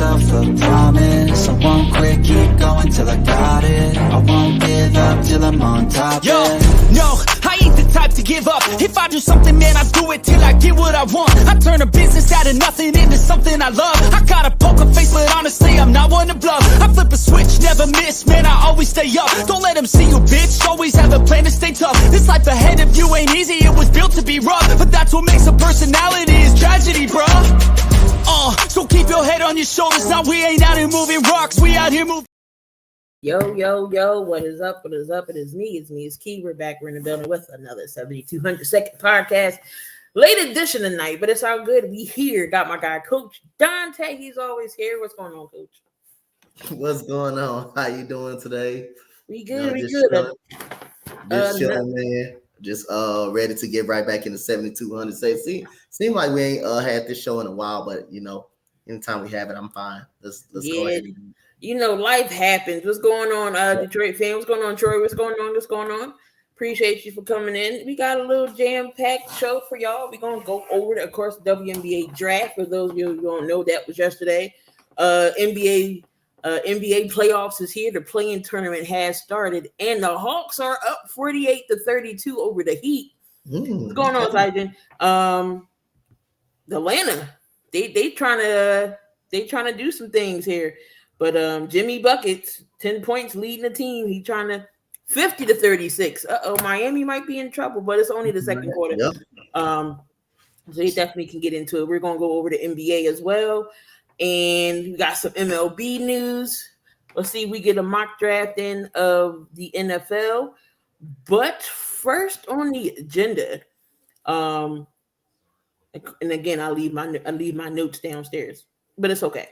myself a promise. I won't quit, keep going till I got it. I won't give up till I'm on top. Yo, no, I ain't the type to give up. If I do something, man, I do it till I get what I want. I turn a business out of nothing into something I love. I got a poker face, but honestly, I'm not one to bluff. I flip a switch, never miss, man, I always stay up. Don't let them see you, bitch, always have a plan to stay tough. This life ahead of you ain't easy, it was built to be rough. But that's what makes a personality, is tragedy, bruh. So keep your head on your shoulders. Now we ain't out here moving rocks, we out here moving. Yo, what is up? It is me, it's Key. We're back, we're in the building with another 7200 second podcast. Late edition tonight, but it's all good. We here, got my guy, Coach Donte. He's always here. What's going on, Coach? What's going on? How you doing today? We good, Just chilling, man. Just ready to get right back into 7200. Seem like we ain't had this show in a while, but anytime we have it, I'm fine. Let's go ahead. Life happens. What's going on, Detroit fan? What's going on, Troy? What's going on? Appreciate you for coming in. We got a little jam-packed show for y'all. We're gonna go over of course, the WNBA draft. For those of you who don't know, that was yesterday. NBA playoffs is here. The play-in tournament has started, and the Hawks are up 48-32 over the Heat. What's going on, Titan? Atlanta, they trying to do some things here, but Jimmy Buckets 10 points leading the team. He trying to 50-36. Miami might be in trouble, but it's only the second quarter. Yep. So they definitely can get into it. We're gonna go over the NBA as well. And we got some MLB news. Let's see if we get a mock draft in of the NFL. But first on the agenda, and again, I leave my notes downstairs, but it's okay.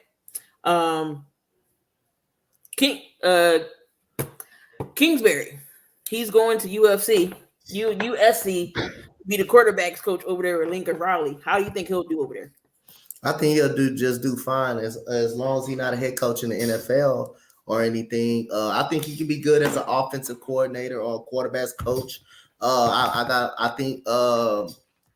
Kingsbury, he's going to USC, be the quarterbacks coach over there at Lincoln Riley. How do you think he'll do over there? I think he'll do fine as long as he's not a head coach in the NFL or anything. I think he can be good as an offensive coordinator or a quarterbacks coach. I think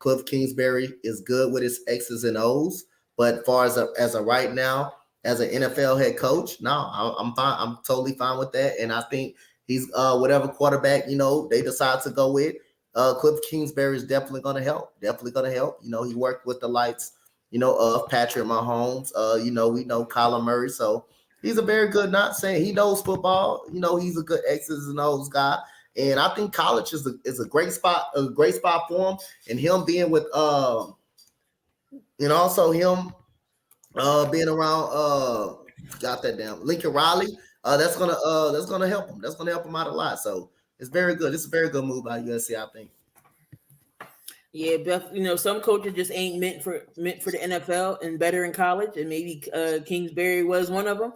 Cliff Kingsbury is good with his X's and O's, but as far as a right now, as an NFL head coach, no, I'm fine. I'm totally fine with that, and I think he's whatever quarterback they decide to go with. Cliff Kingsbury is definitely going to help. He worked with the lights. Of Patrick Mahomes, we know Kyler Murray. So he's a very good, not saying he knows football. He's a good X's and O's guy. And I think college is a great spot for him. And him being with, and also him being around, Lincoln Riley. That's gonna help him. That's gonna help him out a lot. So it's very good. It's a very good move by USC, I think. Yeah, Beth, some coaches just ain't meant for the NFL and better in college, and maybe Kingsbury was one of them.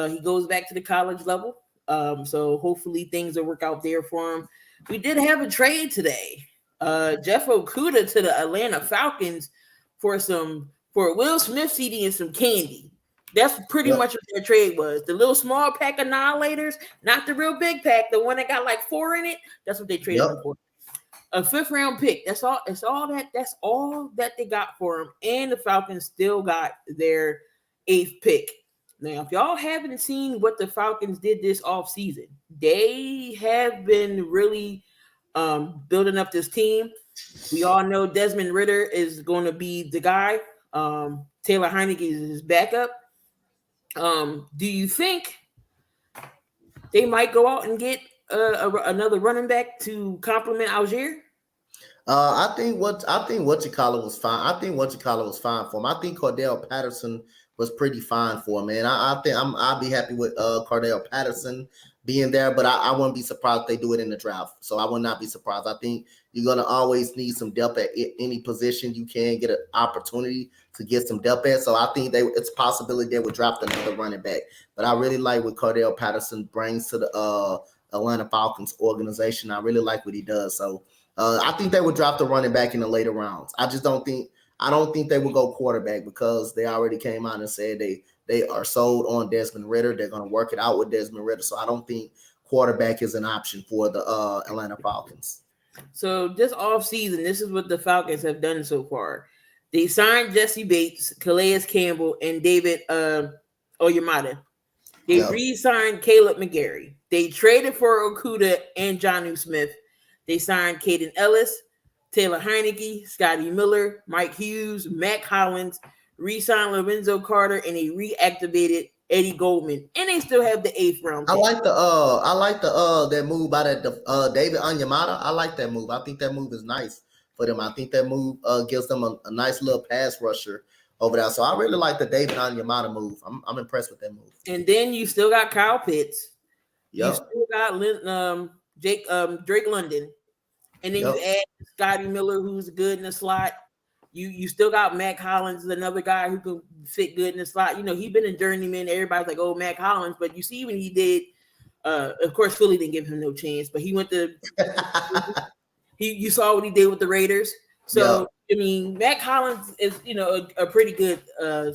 He goes back to the college level, so hopefully things will work out there for him. We did have a trade today. Jeff Okudah to the Atlanta Falcons for a Will Smith CD and some candy. That's pretty much what their trade was. The little small pack of annihilators, not the real big pack, the one that got like 4 in it. That's what they traded him for. A 5th round pick. That's all that they got for him. And the Falcons still got their 8th pick. Now, if y'all haven't seen what the Falcons did this offseason, they have been really building up this team. We all know Desmond Ridder is going to be the guy. Taylor Heineke is his backup. Do you think they might go out and get another running back to complement Algier? I think what you call it was fine. I think what you call it was fine for him. I think Cordell Patterson was pretty fine for him, man. I think I'll be happy with Cordell Patterson being there, but I wouldn't be surprised if they do it in the draft. So I would not be surprised. I think you're gonna always need some depth at any position you can get an opportunity to get some depth at. So I think it's a possibility they would draft another running back. But I really like what Cordell Patterson brings to the Atlanta Falcons organization. I really like what he does. So I think they would draft a running back in the later rounds. I don't think they would go quarterback because they already came out and said they are sold on Desmond Ridder. They're going to work it out with Desmond Ridder. So I don't think quarterback is an option for the Atlanta Falcons. So this offseason, this is what the Falcons have done so far. They signed Jesse Bates, Calais Campbell, and David Yamada. They re-signed Caleb McGarry. They traded for Okuda and Jonnu Smith. They signed Caden Ellis, Taylor Heineke, Scotty Miller, Mike Hughes, Mac Hollins, re-signed Lorenzo Carter, and they reactivated Eddie Goldman. And they still have the 8th round pick. I like that move by that David Onyemata. I like that move. I think that move is nice for them. I think that move gives them a nice little pass rusher over there. So I really like the David Onyemata move. I'm impressed with that move. And then you still got Kyle Pitts. Yep. You still got Drake London. And then you add Scotty Miller, who's good in the slot. You still got Mac Hollins, another guy who can fit good in the slot. You know, he's been a journeyman. Everybody's like, oh, Mac Hollins. But you see when he did, of course, Philly didn't give him no chance. But he went to you saw what he did with the Raiders. So, I mean, Mac Hollins is, you know, a pretty good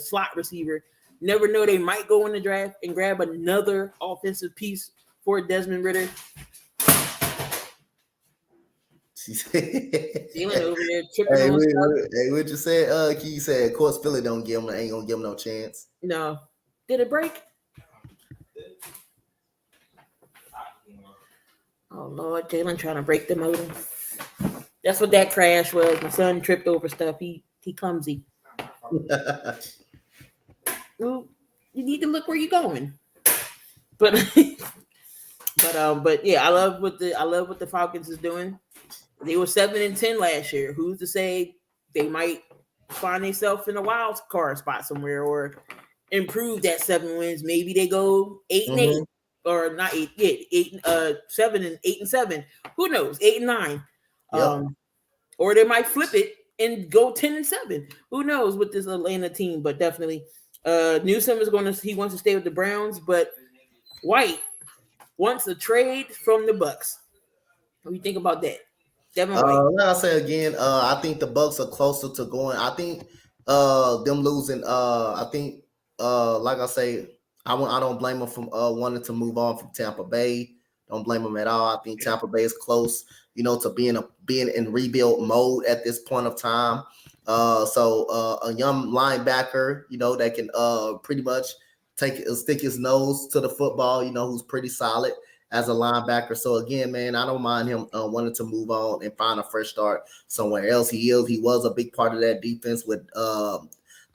slot receiver. Never know, they might go in the draft and grab another offensive piece for Desmond Ridder. Jalen over there tripping on stuff. Hey, what you said? Key said, of course, Philly ain't gonna give him no chance. No. Did it break? Oh Lord, Jalen trying to break the motor. That's what that crash was. My son tripped over stuff. He clumsy. Well, you need to look where you're going. But yeah, I love what the Falcons is doing. They were 7-10 last year. Who's to say they might find themselves in a wild card spot somewhere or improve that 7 wins? Maybe they go 8-8 or not 8. Yeah, 7-8-7. Who knows? 8-9. Yep. Or they might flip it and go 10-7. Who knows with this Atlanta team? But definitely, Newsom he wants to stay with the Browns, but White wants a trade from the Bucks. What do you think about that? Like I say again, I think the Bucks are closer to going. I think them losing. I think like I say, I don't blame them from wanting to move on from Tampa Bay. Don't blame them at all. I think Tampa Bay is close, you know, to being in rebuild mode at this point of time. So a young linebacker, you know, that can pretty much stick his nose to the football, you know, who's pretty solid as a linebacker. So again, man, I don't mind him wanting to move on and find a fresh start somewhere else. He was a big part of that defense with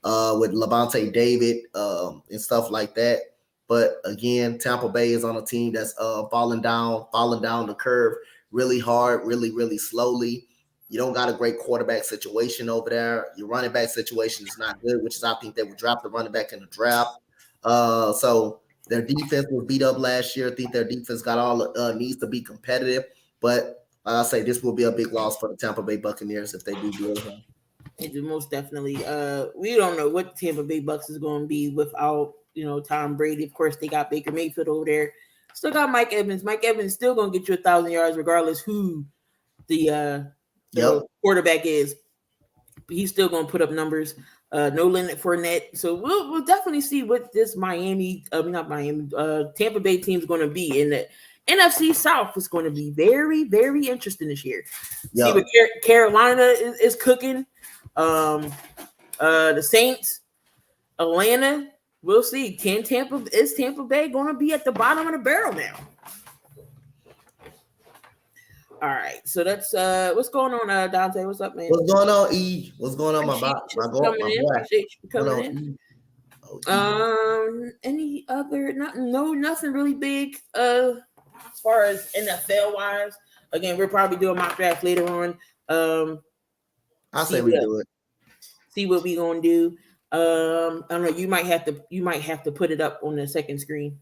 Levante David and stuff like that. But again, Tampa Bay is on a team that's falling down the curve really hard, really slowly. You don't got a great quarterback situation over there. Your running back situation is not good, which is I think they would drop the running back in the draft. So their defense was beat up last year. I think their defense got all needs to be competitive. But like I say, this will be a big loss for the Tampa Bay Buccaneers if they do it. It most definitely. We don't know what the Tampa Bay Bucks is going to be without, you know, Tom Brady. Of course, they got Baker Mayfield over there. Still got Mike Evans. Mike Evans is still going to get you 1,000 yards regardless who the quarterback is. He's still going to put up numbers. No Leonard Fournette. So we'll definitely see what this Tampa Bay team is going to be. In the NFC South is going to be very, very interesting this year. See what Carolina is cooking. The Saints, Atlanta. We'll see. Is Tampa Bay going to be at the bottom of the barrel now? All right, so that's what's going on, Donte. What's up, man? What's going on, E? What's going on, my boy? Appreciate you coming in. Any other? Nothing really big. As far as NFL wise, again, we're probably doing mock draft later on. I say we do it. See what we gonna do. I don't know. You might have to put it up on the second screen.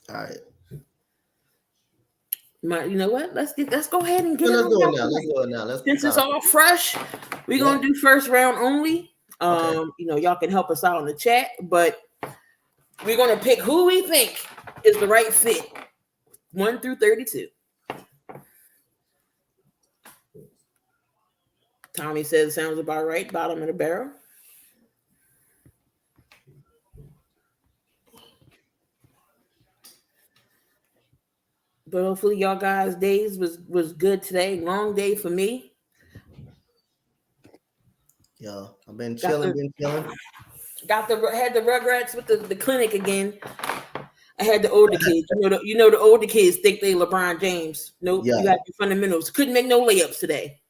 All right. You know what? Let's go ahead and get it. Let's do it now. Since it's all fresh, we're gonna do first round only. Okay. You know, y'all can help us out in the chat, but we're gonna pick who we think is the right fit, 1 through 32. Tommy says sounds about right. Bottom of the barrel. But hopefully y'all guys' days was good today. Long day for me. Yeah, I've been chilling, had the Rugrats with the clinic again. I had the older kids. The older kids think they LeBron James. Nope, Yeah. you have your fundamentals. Couldn't make no layups today.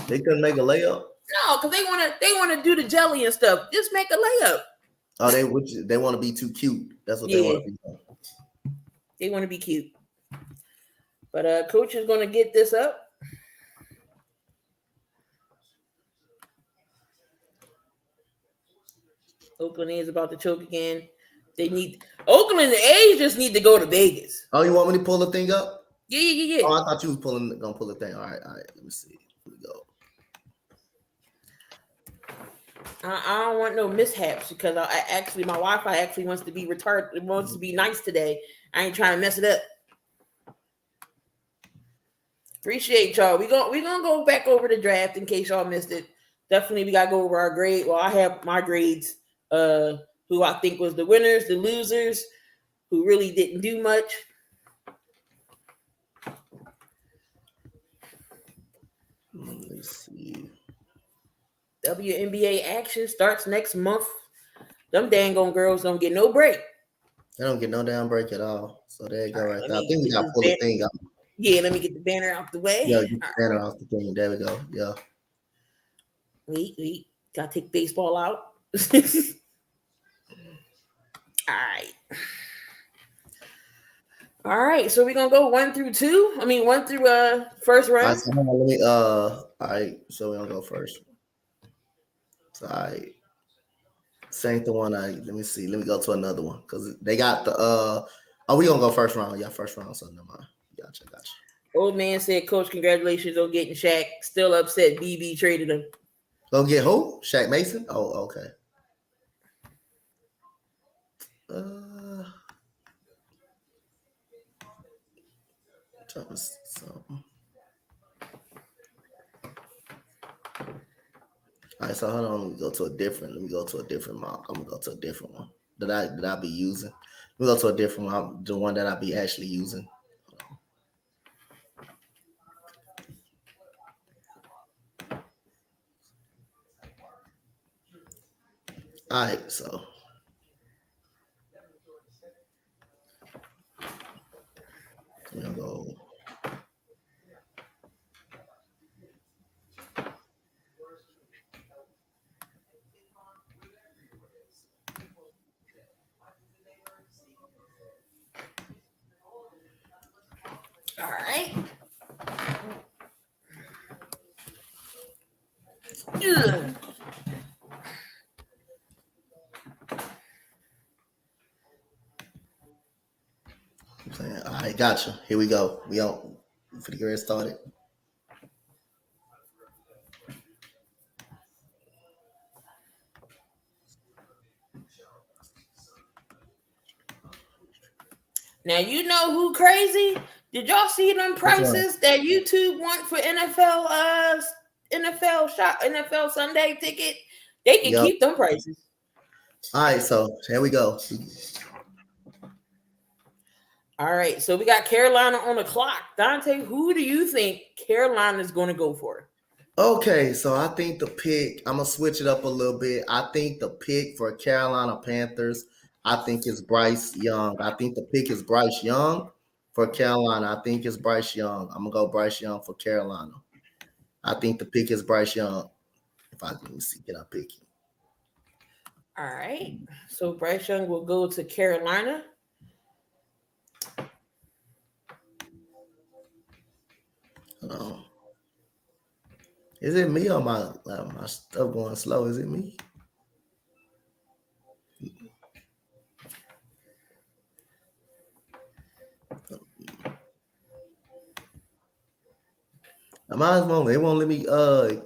They couldn't make a layup. No, because they wanna do the jelly and stuff. Just make a layup. Oh, they want to be too cute. That's what they Yeah. want to be. They want to be cute. But coach is gonna get this up. Oakland is about to choke again. Oakland and the A's just need to go to Vegas. Oh, you want me to pull the thing up? Yeah. Oh, I thought you was gonna pull the thing. All right. Let me see. Here we go. I don't want no mishaps because my Wi-Fi actually wants to be retarded. It wants to be nice today. I ain't trying to mess it up. Appreciate y'all. We're gonna go back over the draft in case y'all missed it. Definitely we gotta go over our grade. Well, I have my grades, who I think was the winners, the losers, who really didn't do much. Let's see. WNBA action starts next month. Them dang on girls don't get no break. They don't get no damn break at all. So there you go, right there. I me think we get got to this pull the banner. thing up. Yeah, let me get the banner out the way. Yeah, get the banner off the thing. There we go. Yeah. Wait. Gotta take baseball out. All right. So we're gonna go 1 through 2. I mean 1 through first round. All right, so let me all right, so we're gonna go first. So same the one. Let me see. Let me go to another one because they got the we gonna go first round. Yeah, first round. So never mind. Gotcha. Old man said, Coach, congratulations on getting Shaq. Still upset BB traded him. Go get who? Shaq Mason? Oh, okay. Something. All right, so hold on. Let me go to a different mock. I'm gonna go to a different one that I be using. Let me go to a different one. The one that I be actually using. All right, so we're gonna go. All right. Ugh. All right, gotcha. Here we go. We on for the get started. Now you know who crazy? Did y'all see them prices that YouTube want for NFL Sunday ticket? They can keep them prices. All right, so here we go. All right, so we got Carolina on the clock. Donte, who do you think Carolina is going to go for? Okay, so I think the pick, I'm going to switch it up a little bit. I think the pick for Carolina Panthers, I think is Bryce Young. I think the pick is Bryce Young for Carolina. I think it's Bryce Young. I'm going to go Bryce Young for Carolina. I think the pick is Bryce Young. Let me see, can I pick him? All right, so Bryce Young will go to Carolina. Is it me or my stuff going slow? Is it me? I might as well. It won't let me.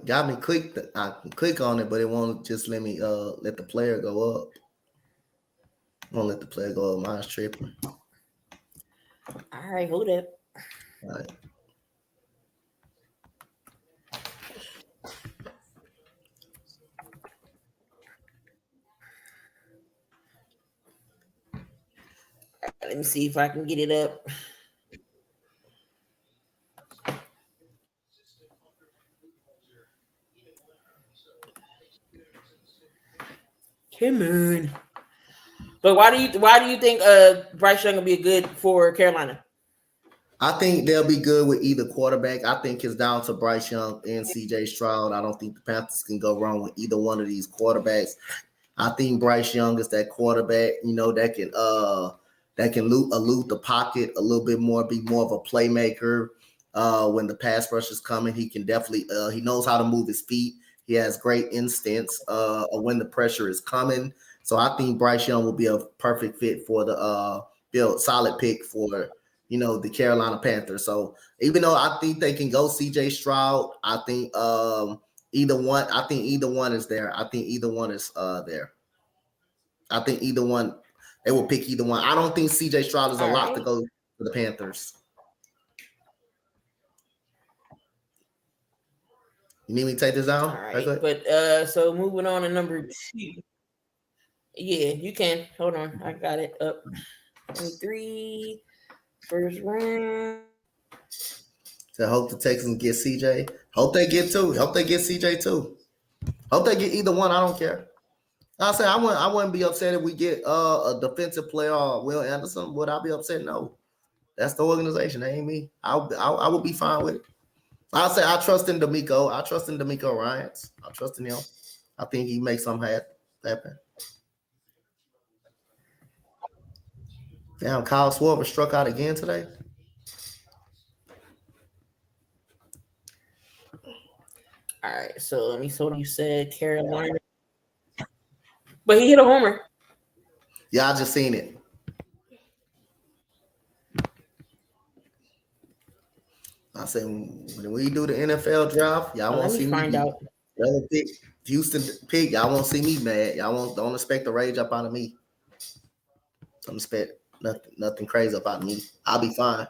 Got me click. I can click on it, but it won't just let me. Let the player go up. Won't let the player go up. Mine's tripping. All right, hold up. All right. Let me see if I can get it up. Come on. But why do you think Bryce Young will be good for Carolina? I think they'll be good with either quarterback. I think it's down to Bryce Young and CJ Stroud. I don't think the Panthers can go wrong with either one of these quarterbacks. I think Bryce Young is that quarterback, that can elude the pocket a little bit more, be more of a playmaker. When the pass rush is coming, he can definitely he knows how to move his feet. He has great instincts of when the pressure is coming. So I think Bryce Young will be a perfect fit for the solid pick for the Carolina Panthers. So even though I think they can go CJ Stroud, I think either one is there. I think either one is there. I think either one, they will pick either one. I don't think CJ Stroud is a lot to go to the Panthers. You need me to take this down? All right. But so moving on to number 2. Yeah, you can. Hold on. I got it up. 23. First round. So I hope the Texans get CJ. Hope they get 2. Hope they get CJ too. Hope they get either one. I don't care. I say I wouldn't be upset if we get a defensive player or Will Anderson. Would I be upset? No. That's the organization. That ain't me. I would be fine with it. I'll say I trust in D'Amico. I trust in D'Amico Ryans. I trust in him. I think he makes something happen. Damn, Kyle Schwarber struck out again today. All right, so let me see what you said, Carolina. But he hit a homer. Yeah, I just seen it. I said when we do the NFL draft, y'all won't see me find out. Y'all pick Houston pick. Y'all won't see me mad. Don't expect the rage up out of me. Don't expect nothing crazy up out of me. I'll be fine.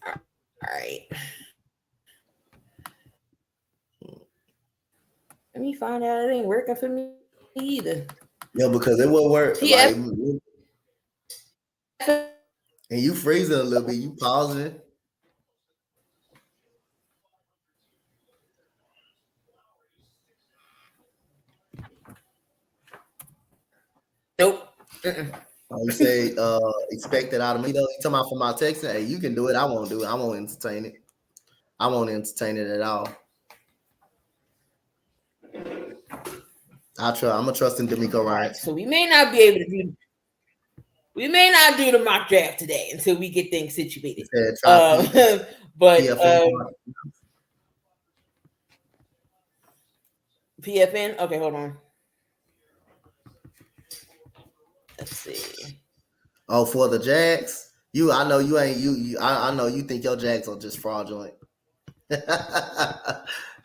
All right. Let me find out. It ain't working for me either. Yeah, because it will work. Yeah. And you freezing a little bit. You pausing. Nope. You say expect it out of me though. You talking about for my Texan? Hey, you can do it. I won't do it. I won't entertain it. I won't entertain it at all. I'm gonna trust in D'Amico Ryans. So we may not be able to do. We may not do the mock draft today until we get things situated. But PFN. Okay, hold on. Let's see. Oh, for the Jags, I know you ain't you. I know you think your Jags are just fraudulent.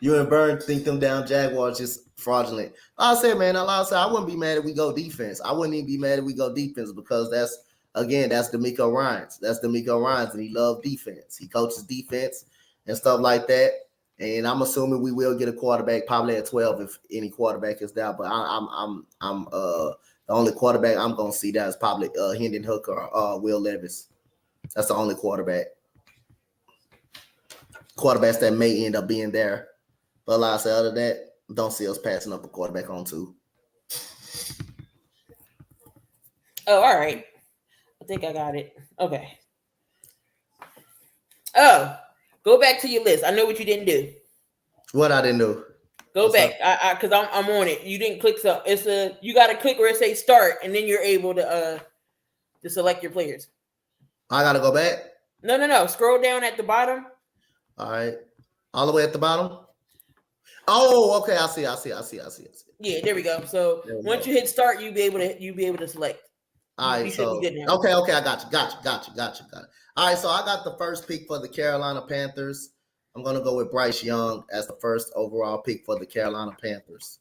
You and Burn think them down Jaguars just fraudulent. I said, man, I wouldn't be mad if we go defense. I wouldn't even be mad if we go defense because that's D'Amico Ryans. That's D'Amico Ryans, and he loves defense. He coaches defense and stuff like that. And I'm assuming we will get a quarterback probably at 12 if any quarterback is there. But I'm the only quarterback I'm gonna see that is probably Hendon Hooker or Will Levis. That's the only quarterbacks that may end up being there. But like I said, other than that, don't see us passing up a quarterback on 2. Oh, all right. I think I got it. Okay. Oh, go back to your list. I know what you didn't do. What I didn't do? Go back, because I'm on it. You didn't click so. You got to click where it says start, and then you're able to select your players. I gotta go back. No. Scroll down at the bottom. All right, all the way at the bottom. Oh, okay. I see. Yeah, there we go. So once you hit start, you'll be able to select. All right. So okay. I got you. All right. So I got the first pick for the Carolina Panthers. I'm going to go with Bryce Young as the first overall pick for the Carolina Panthers.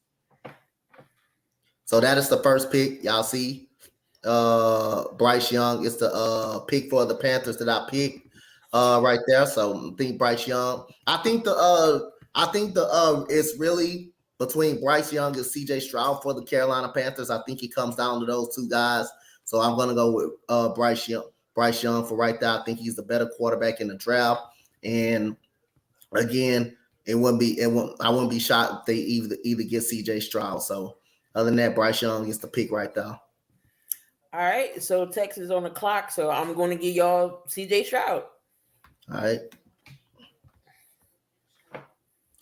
So that is the first pick. Y'all see Bryce Young is the pick for the Panthers that I picked right there. So I think Bryce Young. I think it's really between Bryce Young and CJ Stroud for the Carolina Panthers. I think he comes down to those 2 guys. So I'm going to go with Bryce Young for right there. I think he's the better quarterback in the draft. And again, I wouldn't be shocked if they either get CJ Stroud. So other than that, Bryce Young gets the pick right there. All right, so Texas on the clock, so I'm going to give y'all CJ Stroud. All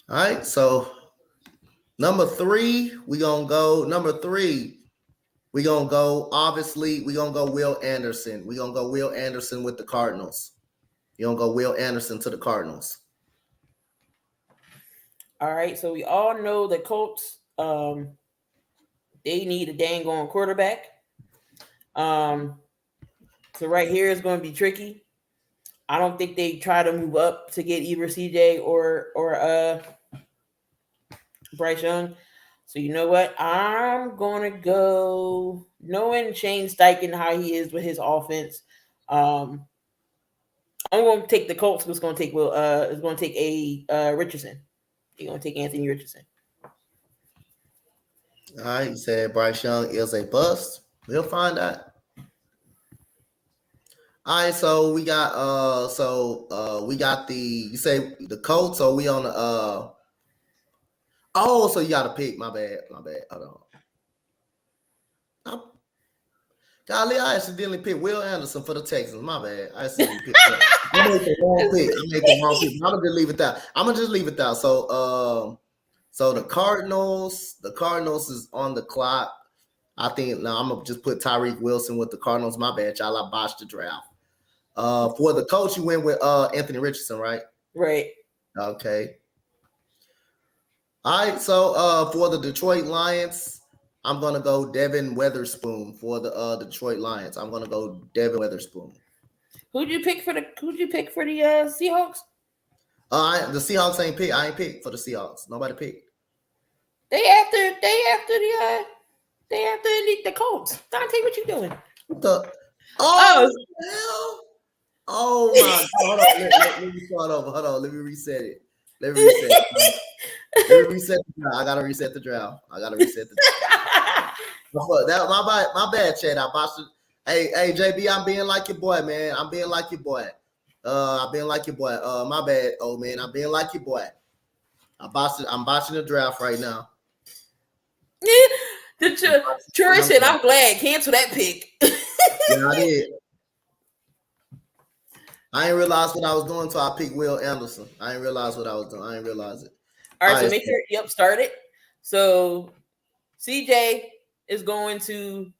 right. So number 3, we gonna go. Obviously, we gonna go Will Anderson. We gonna go Will Anderson with the Cardinals. You gonna go Will Anderson to the Cardinals. All right, so we all know the Colts. They need a dang on quarterback. So right here is going to be tricky. I don't think they try to move up to get either CJ or Bryce Young. So you know what? I'm going to go, knowing Shane Steichen, how he is with his offense. I'm going to take the Colts. Who's going to take Richardson. They're going to take Anthony Richardson. All right, you said Bryce Young is a bust. We'll find out. All right, so we got you say the Colts, so we on the so you got to pick. My bad. Hold on. Golly, I accidentally picked Will Anderson for the Texans. My bad. I accidentally picked that. I made the wrong pick. I'm gonna just leave it there. So the Cardinals is on the clock. I think now I'm gonna just put Tyreek Wilson with the Cardinals. My bad, y'all. I botched the draft. For the coach, you went with Anthony Richardson, right? Right. Okay. All right. So for the Detroit Lions, I'm gonna go Devin Weatherspoon for the Detroit Lions. I'm gonna go Devin Weatherspoon. Who'd you pick for the Seahawks? The Seahawks ain't picked. I ain't picked for the Seahawks. Nobody picked. They after the Colts. Donte, what you doing? What the? Oh my God! Let me start over. Hold on. Let me reset it. Let me reset the draft. I gotta reset the draft. My bad, Chad. I botched it. Hey, JB, I'm being like your boy, man. My bad, old man. I'm being like your boy. I'm botching the draft right now. Troy said, "I'm glad. Cancel that pick." Yeah, I did. I didn't realize what I was doing until I picked Will Anderson. I didn't realize what I was doing. I didn't realize it. All right, so make sure. Yep, start it. So CJ is going to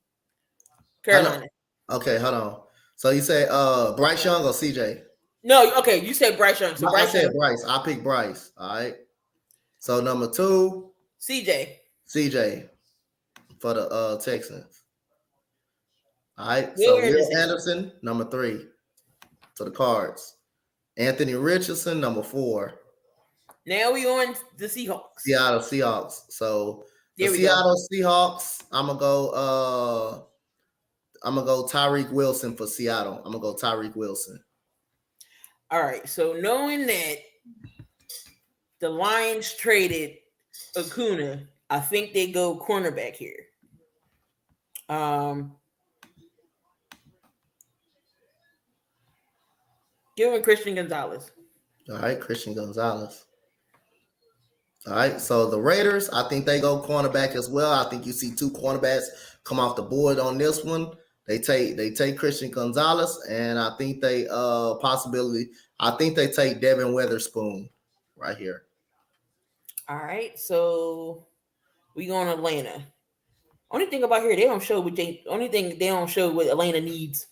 Carolina. Okay, hold on. So you say Bryce Young or CJ? No, okay, you said Bryce Young. So I said Bryce. I picked Bryce. All right. So number 2, CJ for the Texans. All right. So Will Anderson, number 3 for the Cards. Anthony Richardson, number 4. Now we on the Seahawks. Seattle Seahawks. So the Seattle Seahawks, I'm gonna go Tyreek Wilson for Seattle. I'm gonna go Tyreek Wilson. All right. So knowing that the Lions traded Acuna, I think they go cornerback here. Give him Christian Gonzalez. All right, Christian Gonzalez. All right, so the Raiders, I think they go cornerback as well. I think you see 2 cornerbacks come off the board on this one. They take Christian Gonzalez, and I think they take Devin Weatherspoon right here. All right, so we going to Atlanta. Only thing about here, they don't show what Atlanta needs.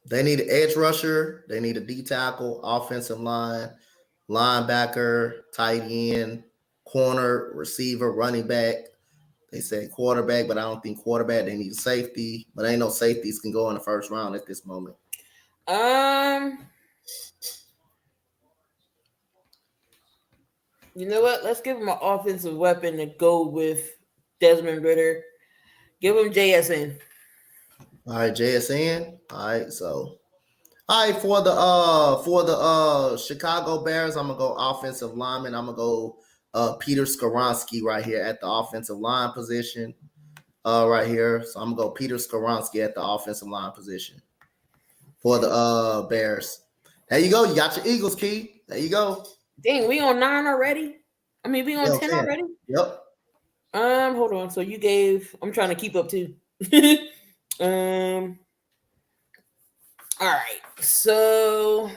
They need an edge rusher. They need a D tackle, offensive line, linebacker, tight end, corner, receiver, running back. They said quarterback, but I don't think quarterback. They need safety, but ain't no safeties can go in the first round at this moment. You know what? Let's give him an offensive weapon to go with Desmond Ridder. Give him JSN. All right, JSN. All right, so for the Chicago Bears, I'm gonna go offensive lineman. I'm gonna go Peter Skoronski right here at the offensive line position. Right here. So I'm gonna go Peter Skoronski at the offensive line position for the Bears. There you go. You got your Eagles, Key. There you go. Dang, we on 9 already? I mean, we on 10 already? Yep. Hold on. So you gave, I'm trying to keep up too. All right. So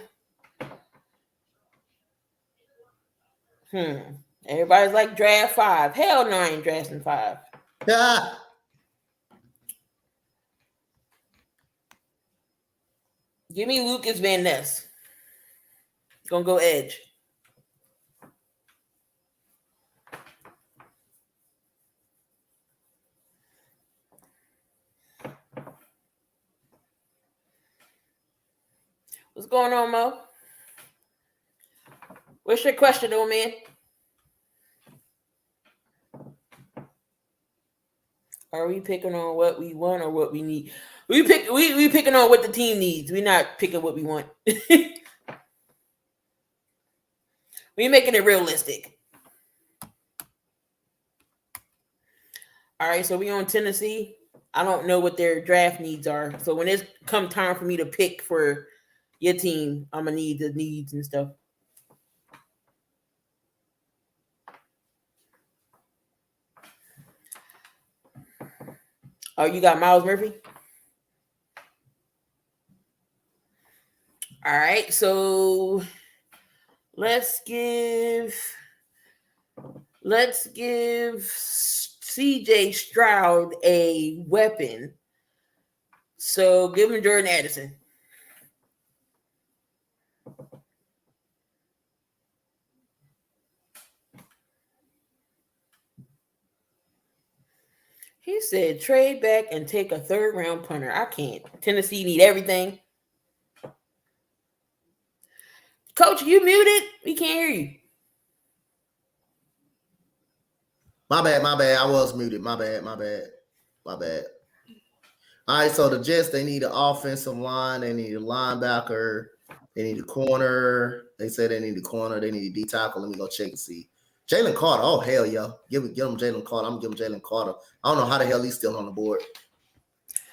everybody's like draft 5. Hell no, I ain't drafting 5. Yeah. Give me Lucas Van Ness. Gonna go edge. What's going on, Mo? What's your question, old man? Are we picking on what we want or what we need? We picking on what the team needs. We're not picking what we want. We're making it realistic. All right, so we on Tennessee. I don't know what their draft needs are. So when it's come time for me to pick for your team, I'm gonna need the needs and stuff. Oh, you got Miles Murphy? All right, so let's give CJ Stroud a weapon. So give him Jordan Addison. He said trade back and take a 3rd round punter. I can't. Tennessee need everything. Coach, you muted? We can't hear you. My bad. I was muted. My bad. All right, so the Jets, they need an offensive line. They need a linebacker. They need a corner. They said they need a corner. They need a D tackle. Let me go check and see. Jalen Carter. Oh, hell yeah. Give him Jalen Carter. I'm giving Jalen Carter. I don't know how the hell he's still on the board.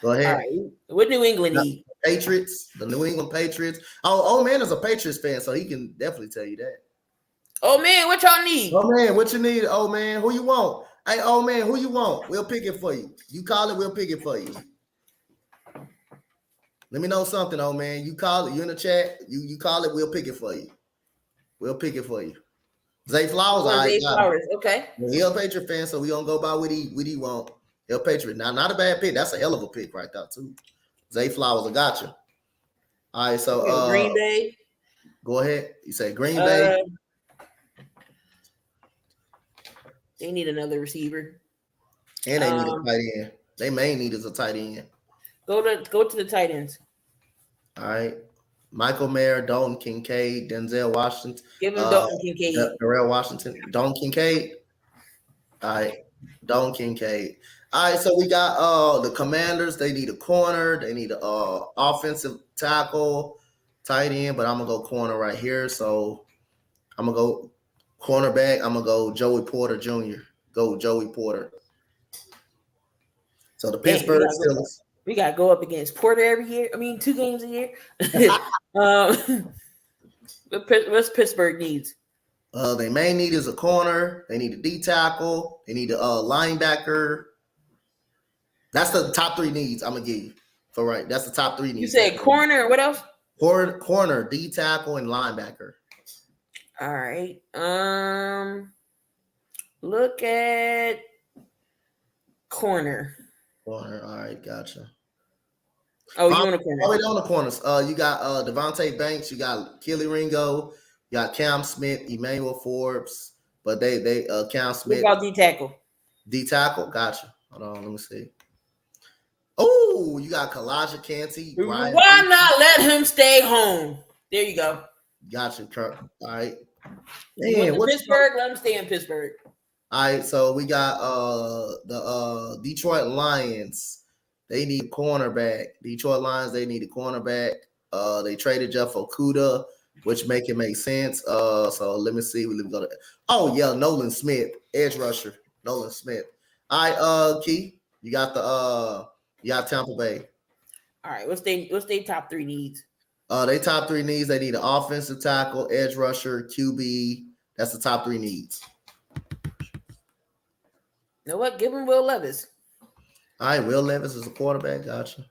Go ahead. All right. What New England need? Patriots. The New England Patriots. Oh, old man is a Patriots fan, so he can definitely tell you that. Oh, man, what y'all need? Oh, man, what you need, old man? Who you want? Hey, old man, who you want? We'll pick it for you. You call it, we'll pick it for you. Let me know something, old man. You call it. You in the chat. You call it. We'll pick it for you. We'll pick it for you. Zay Flowers. Zay Flowers. Okay. He's a Patriot fan, so we gonna go by what he want. He's a Patriot. Now, not a bad pick. That's a hell of a pick right there too. Zay Flowers. I got you. All right. So Green Bay. Go ahead. You say Green Bay. They need another receiver. And they need a tight end. They main need is a tight end. Go to the tight ends. All right. Michael Mayer, Dalton Kincaid, Denzel Washington. Give him Dalton Kincaid. Darrell Washington. Dalton Kincaid. All right. Dalton Kincaid. All right. So we got the Commanders. They need a corner. They need an offensive tackle, tight end. But I'm going to go corner right here. So I'm going to go cornerback. I'm going to go Joey Porter Jr. Go Joey Porter. So the Pittsburgh Steelers. We got to go up against Porter every year. I mean, 2 games a year. What's Pittsburgh needs? They main need is a corner. They need a D tackle. They need a linebacker. That's the top 3 needs I'm going to give you. For right. That's the top 3 needs. You said corner. What else? Corner, D tackle, and linebacker. All right. Look at corner. Corner. All right, gotcha. Oh, you on the corner? Oh, wait, on the corners. You got Devontae Banks. You got Kelly Ringo. You got Cam Smith, Emmanuel Forbes. But they Cam Smith. What about D tackle? D tackle. Gotcha. Hold on. Let me see. Oh, you got Kalijah Canty. Why not let him stay home? There you go. Gotcha, Kirk. All right. Man, Pittsburgh, let him stay in Pittsburgh. All right, so we got the Detroit Lions. They need a cornerback. Detroit Lions, they need a cornerback. They traded Jeff Okudah, which make sense. So let me see. Let me go to. Oh yeah, Nolan Smith, edge rusher. Nolan Smith. All right, Key, you got Tampa Bay. All right, what's they top 3 needs? They top 3 needs. They need an offensive tackle, edge rusher, QB. That's the top 3 needs. You know what? Give him Will Levis. All right, Will Levis is a quarterback. Gotcha.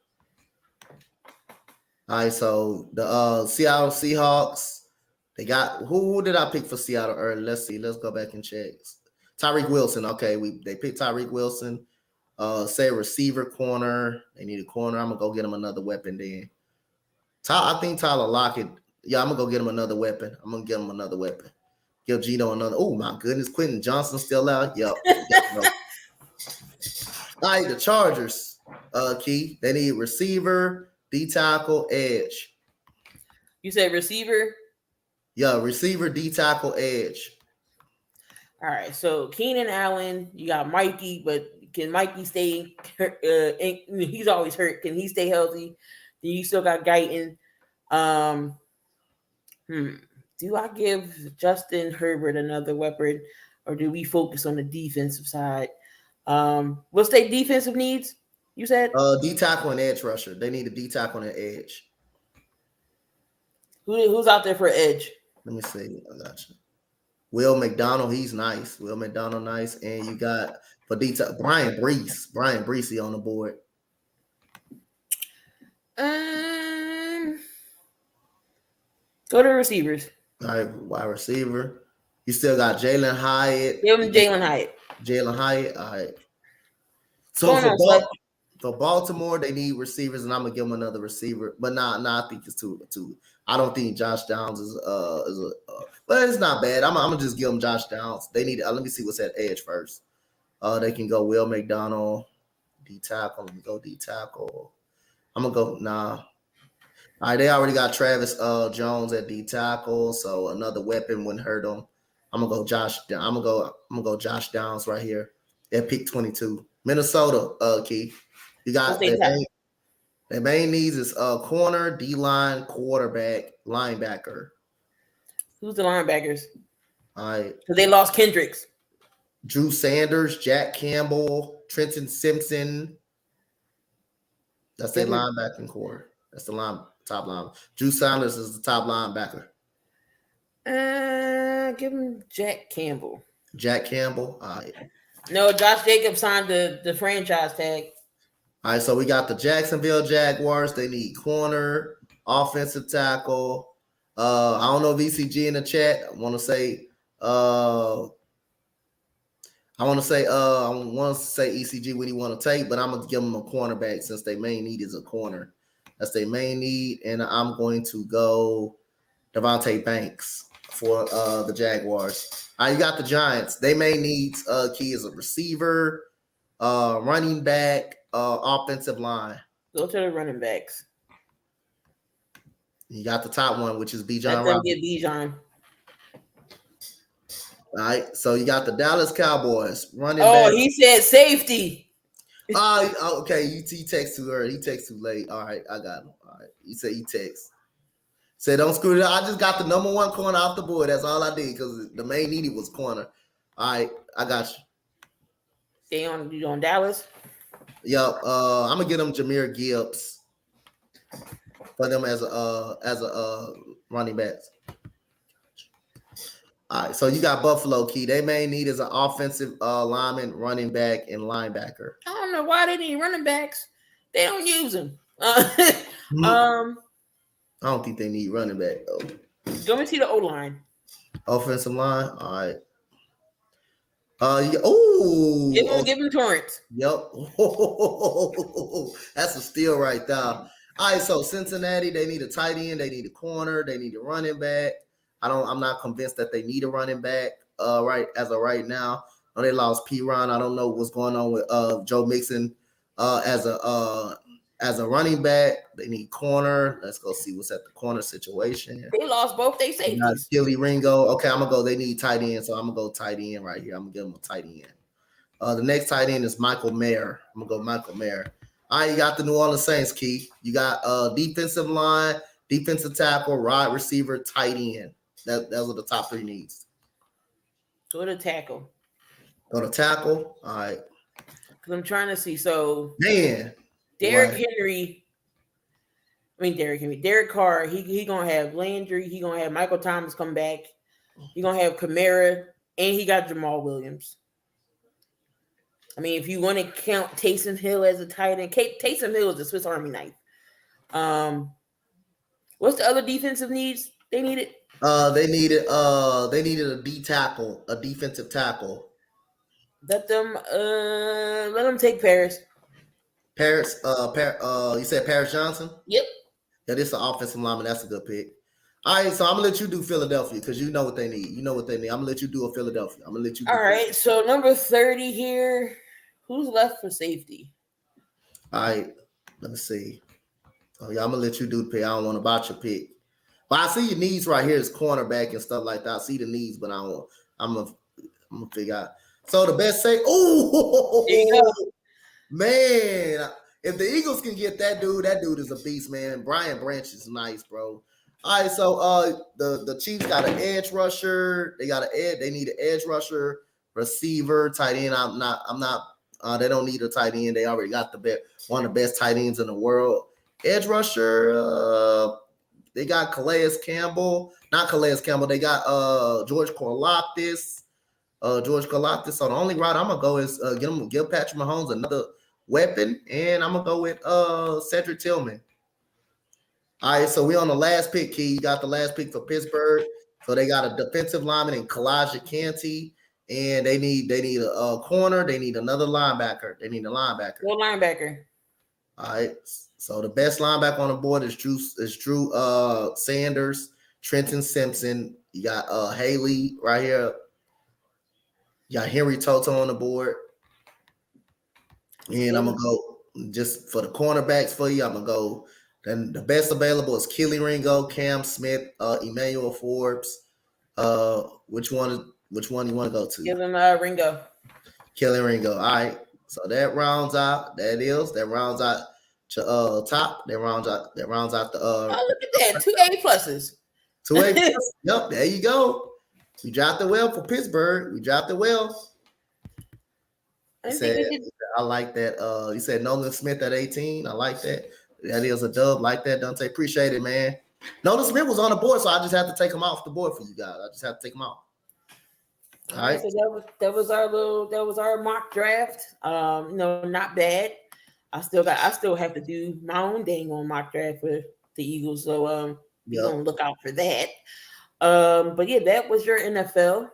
All right, so the Seattle Seahawks, they got who did I pick for Seattle early? Let's see. Let's go back and check. Tyreek Wilson. Okay, they picked Tyreek Wilson. Say receiver, corner. They need a corner. I'm gonna go get him another weapon then. I think Tyler Lockett. Yeah, I'm gonna go get him another weapon. I'm gonna get him another weapon. Give Gino another. Oh my goodness, Quentin Johnson still out. Yep. All right, the Chargers. Key. They need receiver, D tackle, edge. You said receiver. Yeah, receiver, D tackle, edge. All right, so Keenan Allen, you got Mikey, but can Mikey stay? He's always hurt. Can he stay healthy? Then you still got Guyton. Do I give Justin Herbert another weapon, or do we focus on the defensive side? What's their defensive needs? You said D tackle and edge rusher. They need a D tackle and edge. Who's out there for edge? Let me see. I got you. Will McDonald, he's nice. Will McDonald, nice. And you got for D tackle Brian Brees. Brian Breesy on the board. Go to receivers. All right, wide receiver. You still got Jalen Hyatt. Give him Jalen Hyatt. Jalen Hyatt. All right. So for Baltimore, they need receivers, and I'm gonna give them another receiver. But I think it's two. I don't think Josh Downs is but it's not bad. I'm gonna just give them Josh Downs. They need. Let me see what's at edge first. They can go Will McDonald, D tackle. Let me go D tackle. I'm gonna go All right, they already got Travis Jones at D tackle, so another weapon wouldn't hurt them. I'm gonna go Josh Downs right here at pick 22. Minnesota, Key. You got their main needs is corner, D line, quarterback, linebacker. Who's the linebackers? All right. So they lost Kendricks. Drew Sanders, Jack Campbell, Trenton Simpson. That's their linebacking core. That's the top line. Drew Sanders is the top linebacker. Give him Jack Campbell. Jack Campbell. All right. No, Josh Jacobs signed the franchise tag. All right, so we got the Jacksonville Jaguars. They need corner, offensive tackle. I don't know if ECG in the chat. I want to say ECG what he want to take, but I'm gonna give him a cornerback since their main need is a corner. That's their main need, and I'm going to go Devontae Banks for the Jaguars. All right, you got the Giants. They main needs Key is a receiver, running back, offensive line. Go to the running backs. You got the top one, which is Bijan. Let them get Bijan. All right, so you got the Dallas Cowboys running back. Oh, he said safety. Okay. He texts too early. He texts too late. All right, I got him. All right, you say he texts. Say don't screw it up. I just got the number one corner off the board. That's all I did because the main needy was corner. All right, I got you. Stay on. You on Dallas? Yep. I'm gonna get them Jahmyr Gibbs for them as a running backs. All right, so you got Buffalo, Key. They may need is an offensive lineman, running back, and linebacker. I don't know why they need running backs. They don't use them. I don't think they need running back though. Go and see the O line. Offensive line. All right. Give him Torrance. Yep. That's a steal right there. All right, so Cincinnati, they need a tight end, they need a corner, they need a running back. I'm not convinced that they need a running back right as of right now. I know they lost P-Ron. I don't know what's going on with Joe Mixon as a running back. They need corner. Let's go see what's at the corner situation. They lost both their safeties. Gilly Ringo. Okay, I'm gonna go. They need tight end, so I'm gonna go tight end right here. I'm gonna give them a tight end. The next tight end is Michael Mayer. I'm gonna go Michael Mayer. All right, you got the New Orleans Saints, Key. You got defensive line, defensive tackle, wide receiver, tight end. Those are the top three needs. Go to tackle. Go to tackle. All right. Because I'm trying to see. So, man, Derrick Henry. Derek Carr. He gonna have Landry. He gonna have Michael Thomas come back. He gonna have Kamara, and he got Jamal Williams. I mean, if you want to count Taysom Hill as a tight end, Taysom Hill is a Swiss Army knife. What's the other defensive needs they needed? They needed a defensive tackle. Let them take Paris. You said Paris Johnson? Yep. Yeah, this is an offensive lineman. That's a good pick. All right, so I'm gonna let you do Philadelphia because you know what they need. I'm gonna let you do a Philadelphia. I'm gonna let you do All right, so number 30 here. Who's left for safety? All right, let me see. Oh yeah, I'm gonna let you do the pick. I don't want to botch your pick. But I see your needs right here is cornerback and stuff like that. I see the needs, but I'm gonna figure out. So the best say, man, if the Eagles can get that dude is a beast, man. Brian Branch is nice, bro. All right, so the Chiefs got an edge rusher. They need an edge rusher, receiver, tight end. They don't need a tight end. They already got one of the best tight ends in the world. Edge rusher, they got Calais Campbell. Not Calais Campbell. They got George Karlaftis. So the only route I'm gonna go is give Patrick Mahomes another weapon, and I'm gonna go with Cedric Tillman. All right, so we on the last pick, Key. You got the last pick for Pittsburgh. So they got a defensive lineman in Kalijah Canty, and they need a corner. They need another linebacker. They need a linebacker. What linebacker? All right. So the best linebacker on the board is Drew Sanders, Trenton Simpson. You got Haley right here. You got Henry Toto on the board. And I'm gonna go just for the cornerbacks for you. I'm gonna go. Then the best available is Kelly Ringo, Cam Smith, Emmanuel Forbes. Which one you want to go to? Give him Ringo. Kelly Ringo. All right. So that rounds out. Top. That rounds out the look at that. 2 A pluses. 2 A pluses. Yep, there you go. We dropped it well for Pittsburgh. We dropped it well. I like that. You said Nolan Smith at 18. I like that. That is a dub. Like that, Donte. Appreciate it, man. Nolan Smith was on the board, so I just had to take him off the board for you guys. I just had to take him off. All right. So that was our mock draft. Not bad. I still have to do my own dang on mock draft for the Eagles. So we're gonna look out for that. But yeah, that was your NFL.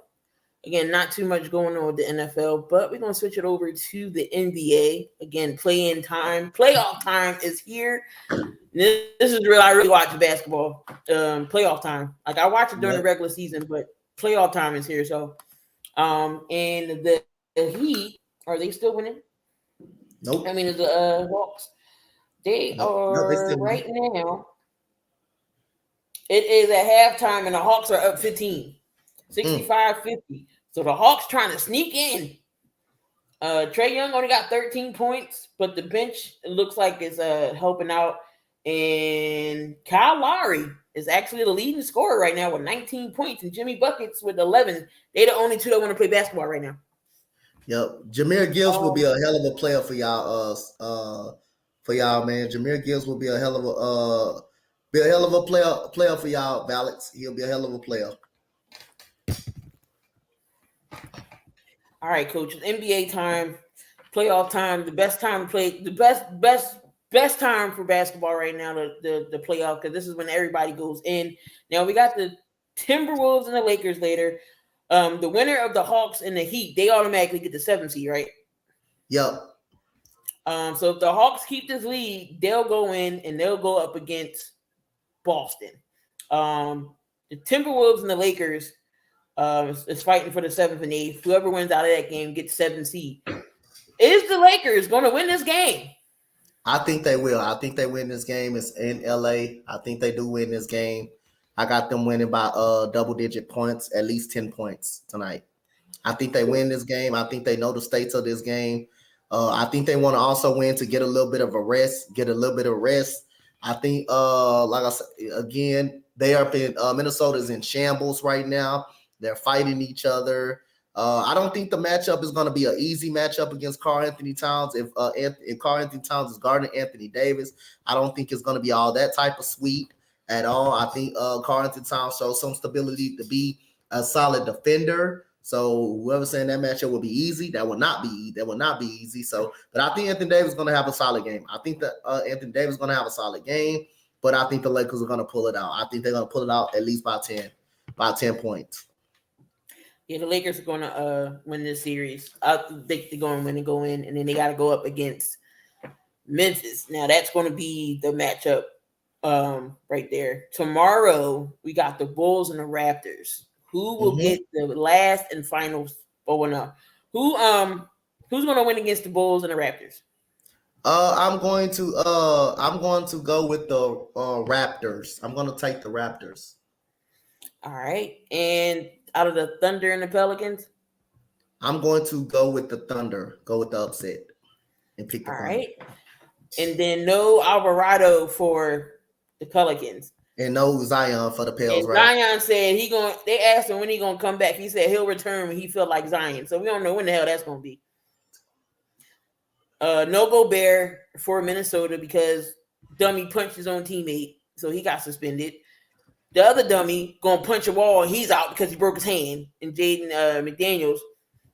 Again, not too much going on with the NFL, but we're going to switch it over to the NBA. Again, playoff time is here. This is real. I really watch basketball. Playoff time. Like I watch it during the regular season, but playoff time is here. So, and the Heat, are they still winning? Nope. I mean, the Hawks. They are right now. It is at halftime, and the Hawks are up 15. 65-50. So the Hawks trying to sneak in. Trae Young only got 13 points, but the bench looks like it's helping out. And Kyle Lowry is actually the leading scorer right now with 19 points, and Jimmy Buckets with 11. They're the only two that want to play basketball right now. Yep. Jameer Gibbs will be a hell of a player for y'all. Man. Jameer Gibbs will be a hell of a player for y'all, Alex. He'll be a hell of a player. All right, coach. It's NBA time, playoff time. The best time to play. The best time for basketball right now. The playoff, because this is when everybody goes in. Now we got the Timberwolves and the Lakers later. The winner of the Hawks and the Heat, they automatically get the 7th seed, right? Yep. So if the Hawks keep this lead, they'll go in and they'll go up against Boston. The Timberwolves and the Lakers is fighting for the 7th and 8th. Whoever wins out of that game gets 7th seed. Is the Lakers going to win this game? I think they will. I think they win this game. It's in LA. I think they do win this game. I got them winning by double-digit points, at least 10 points tonight. I think they win this game. I think they know the stakes of this game. I think they want to also win to get a little bit of a rest, I think, like I said, again, they are in Minnesota's in shambles right now. They're fighting each other. I don't think the matchup is going to be an easy matchup against Karl Anthony Towns. If Karl Anthony Towns is guarding Anthony Davis, I don't think it's going to be all that type of sweet at all. I think Karl Anthony Towns shows some stability to be a solid defender. So whoever's saying that matchup will be easy, that will not be easy. So, but I think Anthony Davis is going to have a solid game. I think that Anthony Davis is going to have a solid game, but I think the Lakers are going to pull it out. I think they're going to pull it out at least by 10 points. Yeah, the Lakers are going to win this series. I think they're going to win and go in, and then they got to go up against Memphis. Now, that's going to be the matchup right there. Tomorrow, we got the Bulls and the Raptors. Who will get the last and final? Oh no, who's going to win against the Bulls and the Raptors? I'm going to go with the Raptors. I'm going to take the Raptors. All right, and out of the Thunder and the Pelicans, I'm going to go with the Thunder. Go with the upset and pick the Thunder. All right, and then no Alvarado for the Pelicans. And no Zion for the Pels, right? Zion said they asked him when he gonna come back. He said he'll return when he feel like Zion. So we don't know when the hell that's gonna be. No Gobert for Minnesota because dummy punched his own teammate, so he got suspended. The other dummy gonna punch a wall and he's out because he broke his hand. And Jaden McDaniels.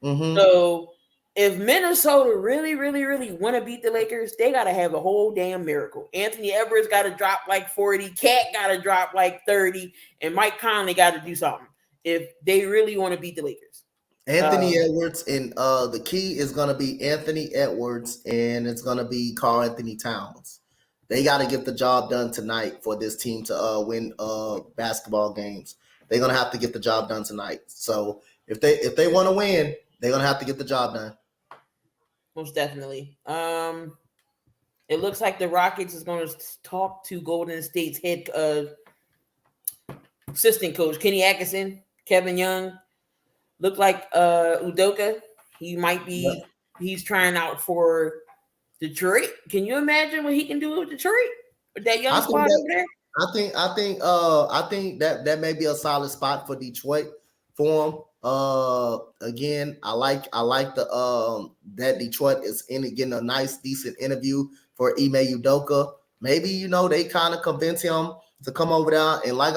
So if Minnesota really, really, really want to beat the Lakers, they got to have a whole damn miracle. Anthony Edwards got to drop like 40, Cat got to drop like 30, and Mike Conley got to do something if they really want to beat the Lakers. Anthony Edwards, and the key is going to be Anthony Edwards, and it's going to be Karl Anthony Towns. They got to get the job done tonight for this team to win basketball games. They're going to have to get the job done tonight. So if they want to win, they're going to have to get the job done. Most definitely. It looks like the Rockets is going to talk to Golden State's head assistant coach, Kenny Atkinson, Kevin Young. Look like Udoka. He might be. He's trying out for Detroit. Can you imagine what he can do with Detroit with that young squad over there? I think that may be a solid spot for Detroit for him. Again, I like the that Detroit is getting a nice, decent interview for Ime Udoka. Maybe they kind of convince him to come over there. And like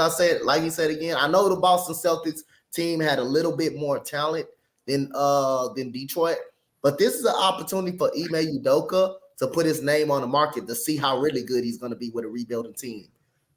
you said again, I know the Boston Celtics team had a little bit more talent than Detroit, but this is an opportunity for Ime Udoka to put his name on the market to see how really good he's going to be with a rebuilding team.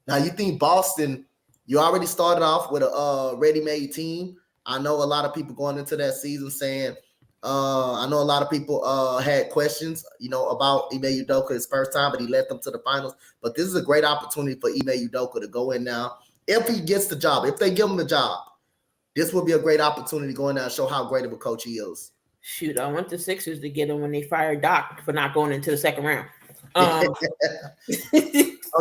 Now, you think Boston? You already started off with a ready-made team. I know a lot of people going into that season saying, I know a lot of people had questions, about Ime Udoka his first time, but he led them to the finals. But this is a great opportunity for Ime Udoka to go in now. If he gets the job, if they give him the job, this will be a great opportunity to go in there and show how great of a coach he is. Shoot, I want the Sixers to get him when they fired Doc for not going into the second round. Oh,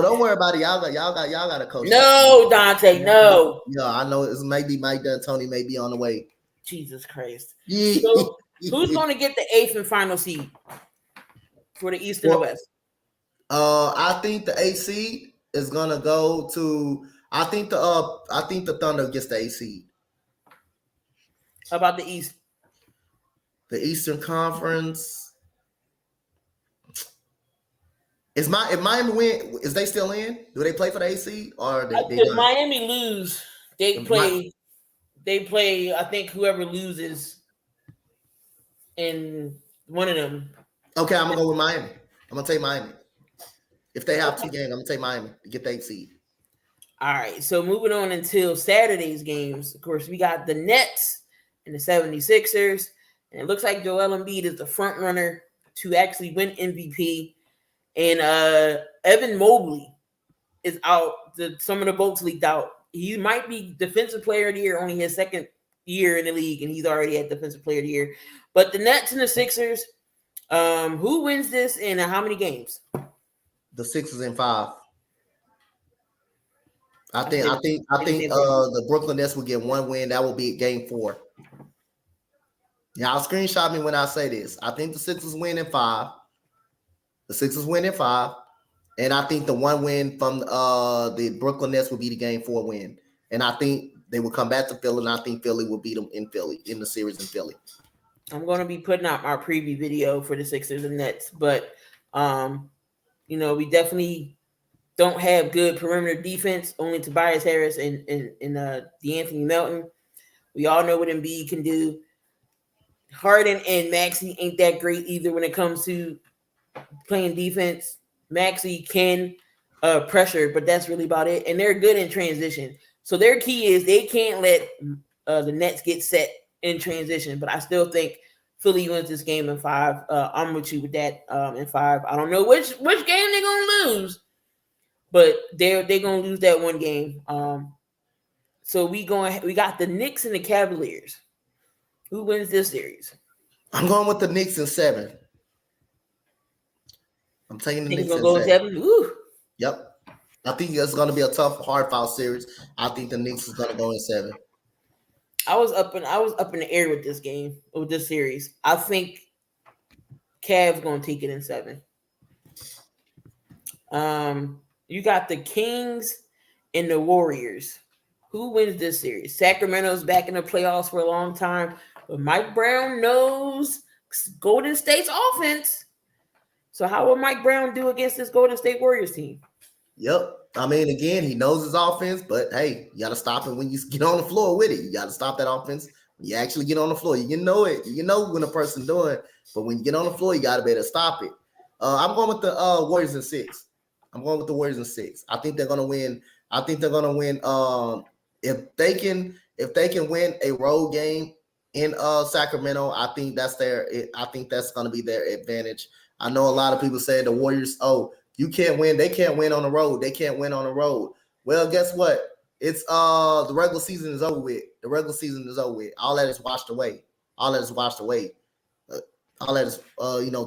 don't worry about it. Y'all got a coach. No, Donte, no. Yeah, I know it's maybe Mike D'Antoni may be on the way. Jesus Christ. Yeah. So, who's going to get the 8th and final seed for the East and the West? I think the 8th seed is going to go to. I think the Thunder gets the 8th seed. How about the East? The Eastern Conference. If Miami win, is they still in? Do they play for the 8th seed or if Miami lose, they play. They play. I think whoever loses in one of them. Okay, I'm gonna go with Miami. I'm gonna take Miami. If they have 2 games, I'm gonna take Miami to get the 8th seed. All right. So moving on until Saturday's games. Of course, we got the Nets and the 76ers, and it looks like Joel Embiid is the front runner to actually win MVP. And Evan Mobley is out. Some of the votes leaked out. He might be Defensive Player of the Year, only his second year in the league, and he's already at Defensive Player of the Year. But the Nets and the Sixers, who wins this and how many games? The Sixers in 5. I think the Brooklyn Nets will get 1 win. That will be game 4. Y'all screenshot me when I say this. I think the Sixers win in 5. The Sixers win in 5. And I think the 1 win from the Brooklyn Nets will be the game 4 win. And I think they will come back to Philly, and I think Philly will beat them in Philly in the series in Philly. I'm going to be putting out my preview video for the Sixers and Nets, but we definitely don't have good perimeter defense. Only Tobias Harris and DeAnthony Melton. We all know what Embiid can do. Harden and Maxey ain't that great either when it comes to playing defense. Maxey can pressure, but that's really about it. And they're good in transition. So their key is they can't let the Nets get set in transition. But I still think Philly wins this game in 5. I'm with you with that in 5. I don't know which game they're gonna lose, but they're gonna lose that one game. So we got the Knicks and the Cavaliers. Who wins this series? I'm going with the Knicks in 7. I'm taking the Knicks in 7. Ooh. Yep. I think it's going to be a tough, hard-fought series. I think the Knicks is going to go in 7. I was up in the air with this game, with this series. I think Cavs going to take it in 7. You got the Kings and the Warriors. Who wins this series? Sacramento's back in the playoffs for a long time, but Mike Brown knows Golden State's offense. So how will Mike Brown do against this Golden State Warriors team? Yep. I mean, again, he knows his offense, but hey, you got to stop it when you get on the floor with it. You got to stop that offense when you actually get on the floor. You know it. You know when a person's doing it, but when you get on the floor, you got to be able to stop it. I'm going with the Warriors in 6. I'm going with the Warriors in 6. I think they're going to win. I think they're going to win. If they can win a road game in Sacramento, I think that's going to be their advantage. I know a lot of people say the Warriors, you can't win. They can't win on the road. They can't win on the road. Well, guess what? It's the regular season is over with. The regular season is over with. All that is washed away. All that is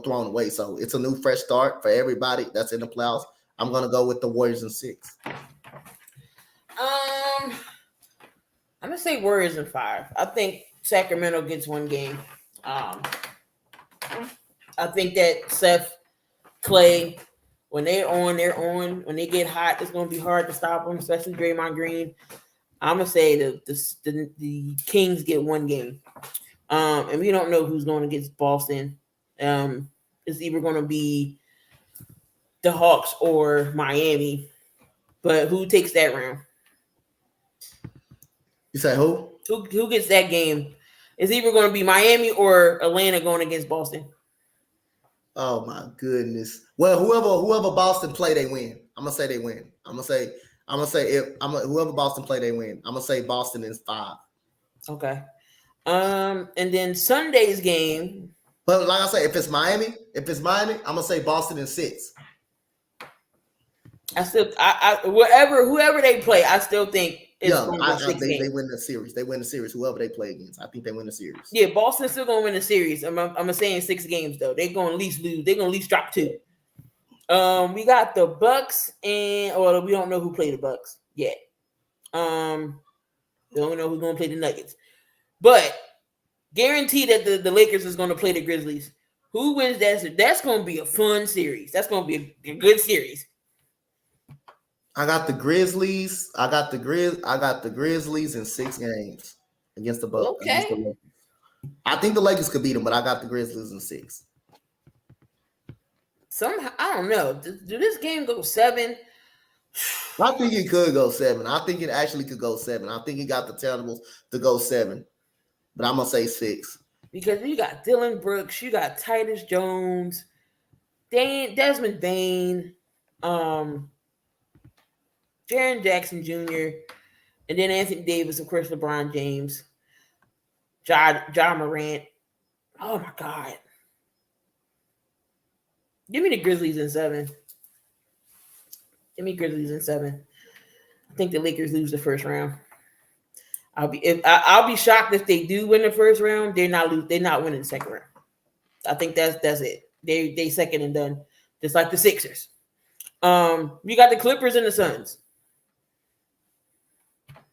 thrown away. So it's a new fresh start for everybody that's in the playoffs. I'm gonna go with the Warriors in 6. I'm gonna say Warriors in 5. I think Sacramento gets one game. I think that Seth, Clay, when they're on. When they get hot, it's gonna be hard to stop them, especially Draymond Green. I'm gonna say the Kings get one game, and we don't know who's going against Boston. It's either going to be the Hawks or Miami, but who takes that round? You say who? Who gets that game? It's either going to be Miami or Atlanta going against Boston. Oh my goodness. Well, whoever Boston play, they win. I'm gonna say they win. I'm gonna say whoever Boston play, they win. I'm gonna say Boston is 5. Okay. And then Sunday's game. But like I say, if it's Miami, I'm gonna say Boston in 6. Whoever they play, I still think it's going to go 6 games. They win the series. They win the series. Whoever they play against, I think they win the series. Yeah, Boston's still going to win the series. I'm saying 6 games though. They're going to at least lose. They're going to at least drop 2. We got the Bucks we don't know who played the Bucks yet. We don't know who's going to play the Nuggets, but guaranteed that the Lakers is going to play the Grizzlies. Who wins that? That's going to be a fun series. That's going to be a good series. I got the Grizzlies. I got the Grizzlies in 6 games against the Bucks. Okay. I think the Lakers could beat them, but I got the Grizzlies in 6. Somehow, I don't know. Do this game go 7? I think it could go 7. I think it actually could go 7. I think it got the tangibles to go 7, but I'm gonna say 6 because you got Dylan Brooks, you got Titus Jones, Desmond Bain, Jaren Jackson Jr., and then Anthony Davis, of course, LeBron James, John Morant. Oh my God. Give me the Grizzlies in 7. Give me Grizzlies in 7. I think the Lakers lose the first round. I'll be shocked if they do win the first round. They're not winning the second round. I think that's it. They second and done, just like the Sixers. You got the Clippers and the Suns.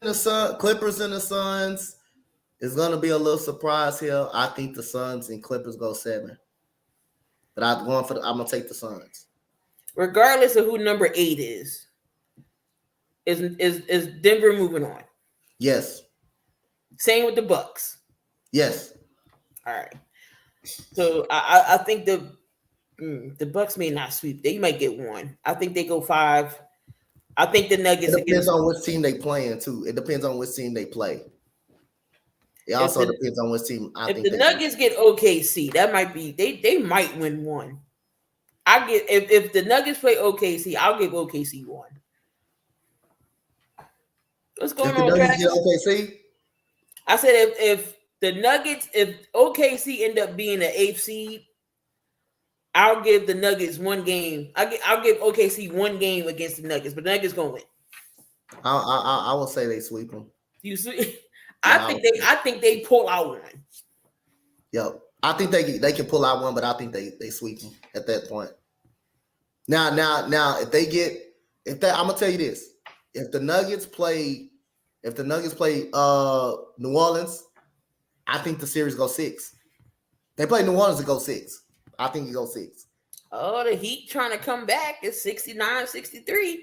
Clippers and the Suns is gonna be a little surprise here. I think the Suns and Clippers go 7, but I'm gonna take the Suns. Regardless of who number 8 is Denver moving on? Yes. Same with the Bucks. Yes. All right. So I think the Bucks may not sweep. They might get one. I think they go 5. I think the Nuggets. It depends on which team they playing too. It depends on which team they play. It also depends on which team. If the Nuggets get OKC, that might be they might win one. If the Nuggets play OKC, I'll give OKC one. What's going on, Travis? Get OKC? I said if OKC end up being the 8th seed, I'll give the Nuggets one game. I'll give OKC one game against the Nuggets, but the Nuggets gonna win. I will say they sweep them. You see, I think they pull out one. Yep, I think they can pull out one, but I think they sweep them at that point. Now, if I'm gonna tell you this, if the Nuggets play New Orleans, I think the series goes 6. They play New Orleans to go 6. I think it goes 6. Oh, the Heat trying to come back. It's 69-63.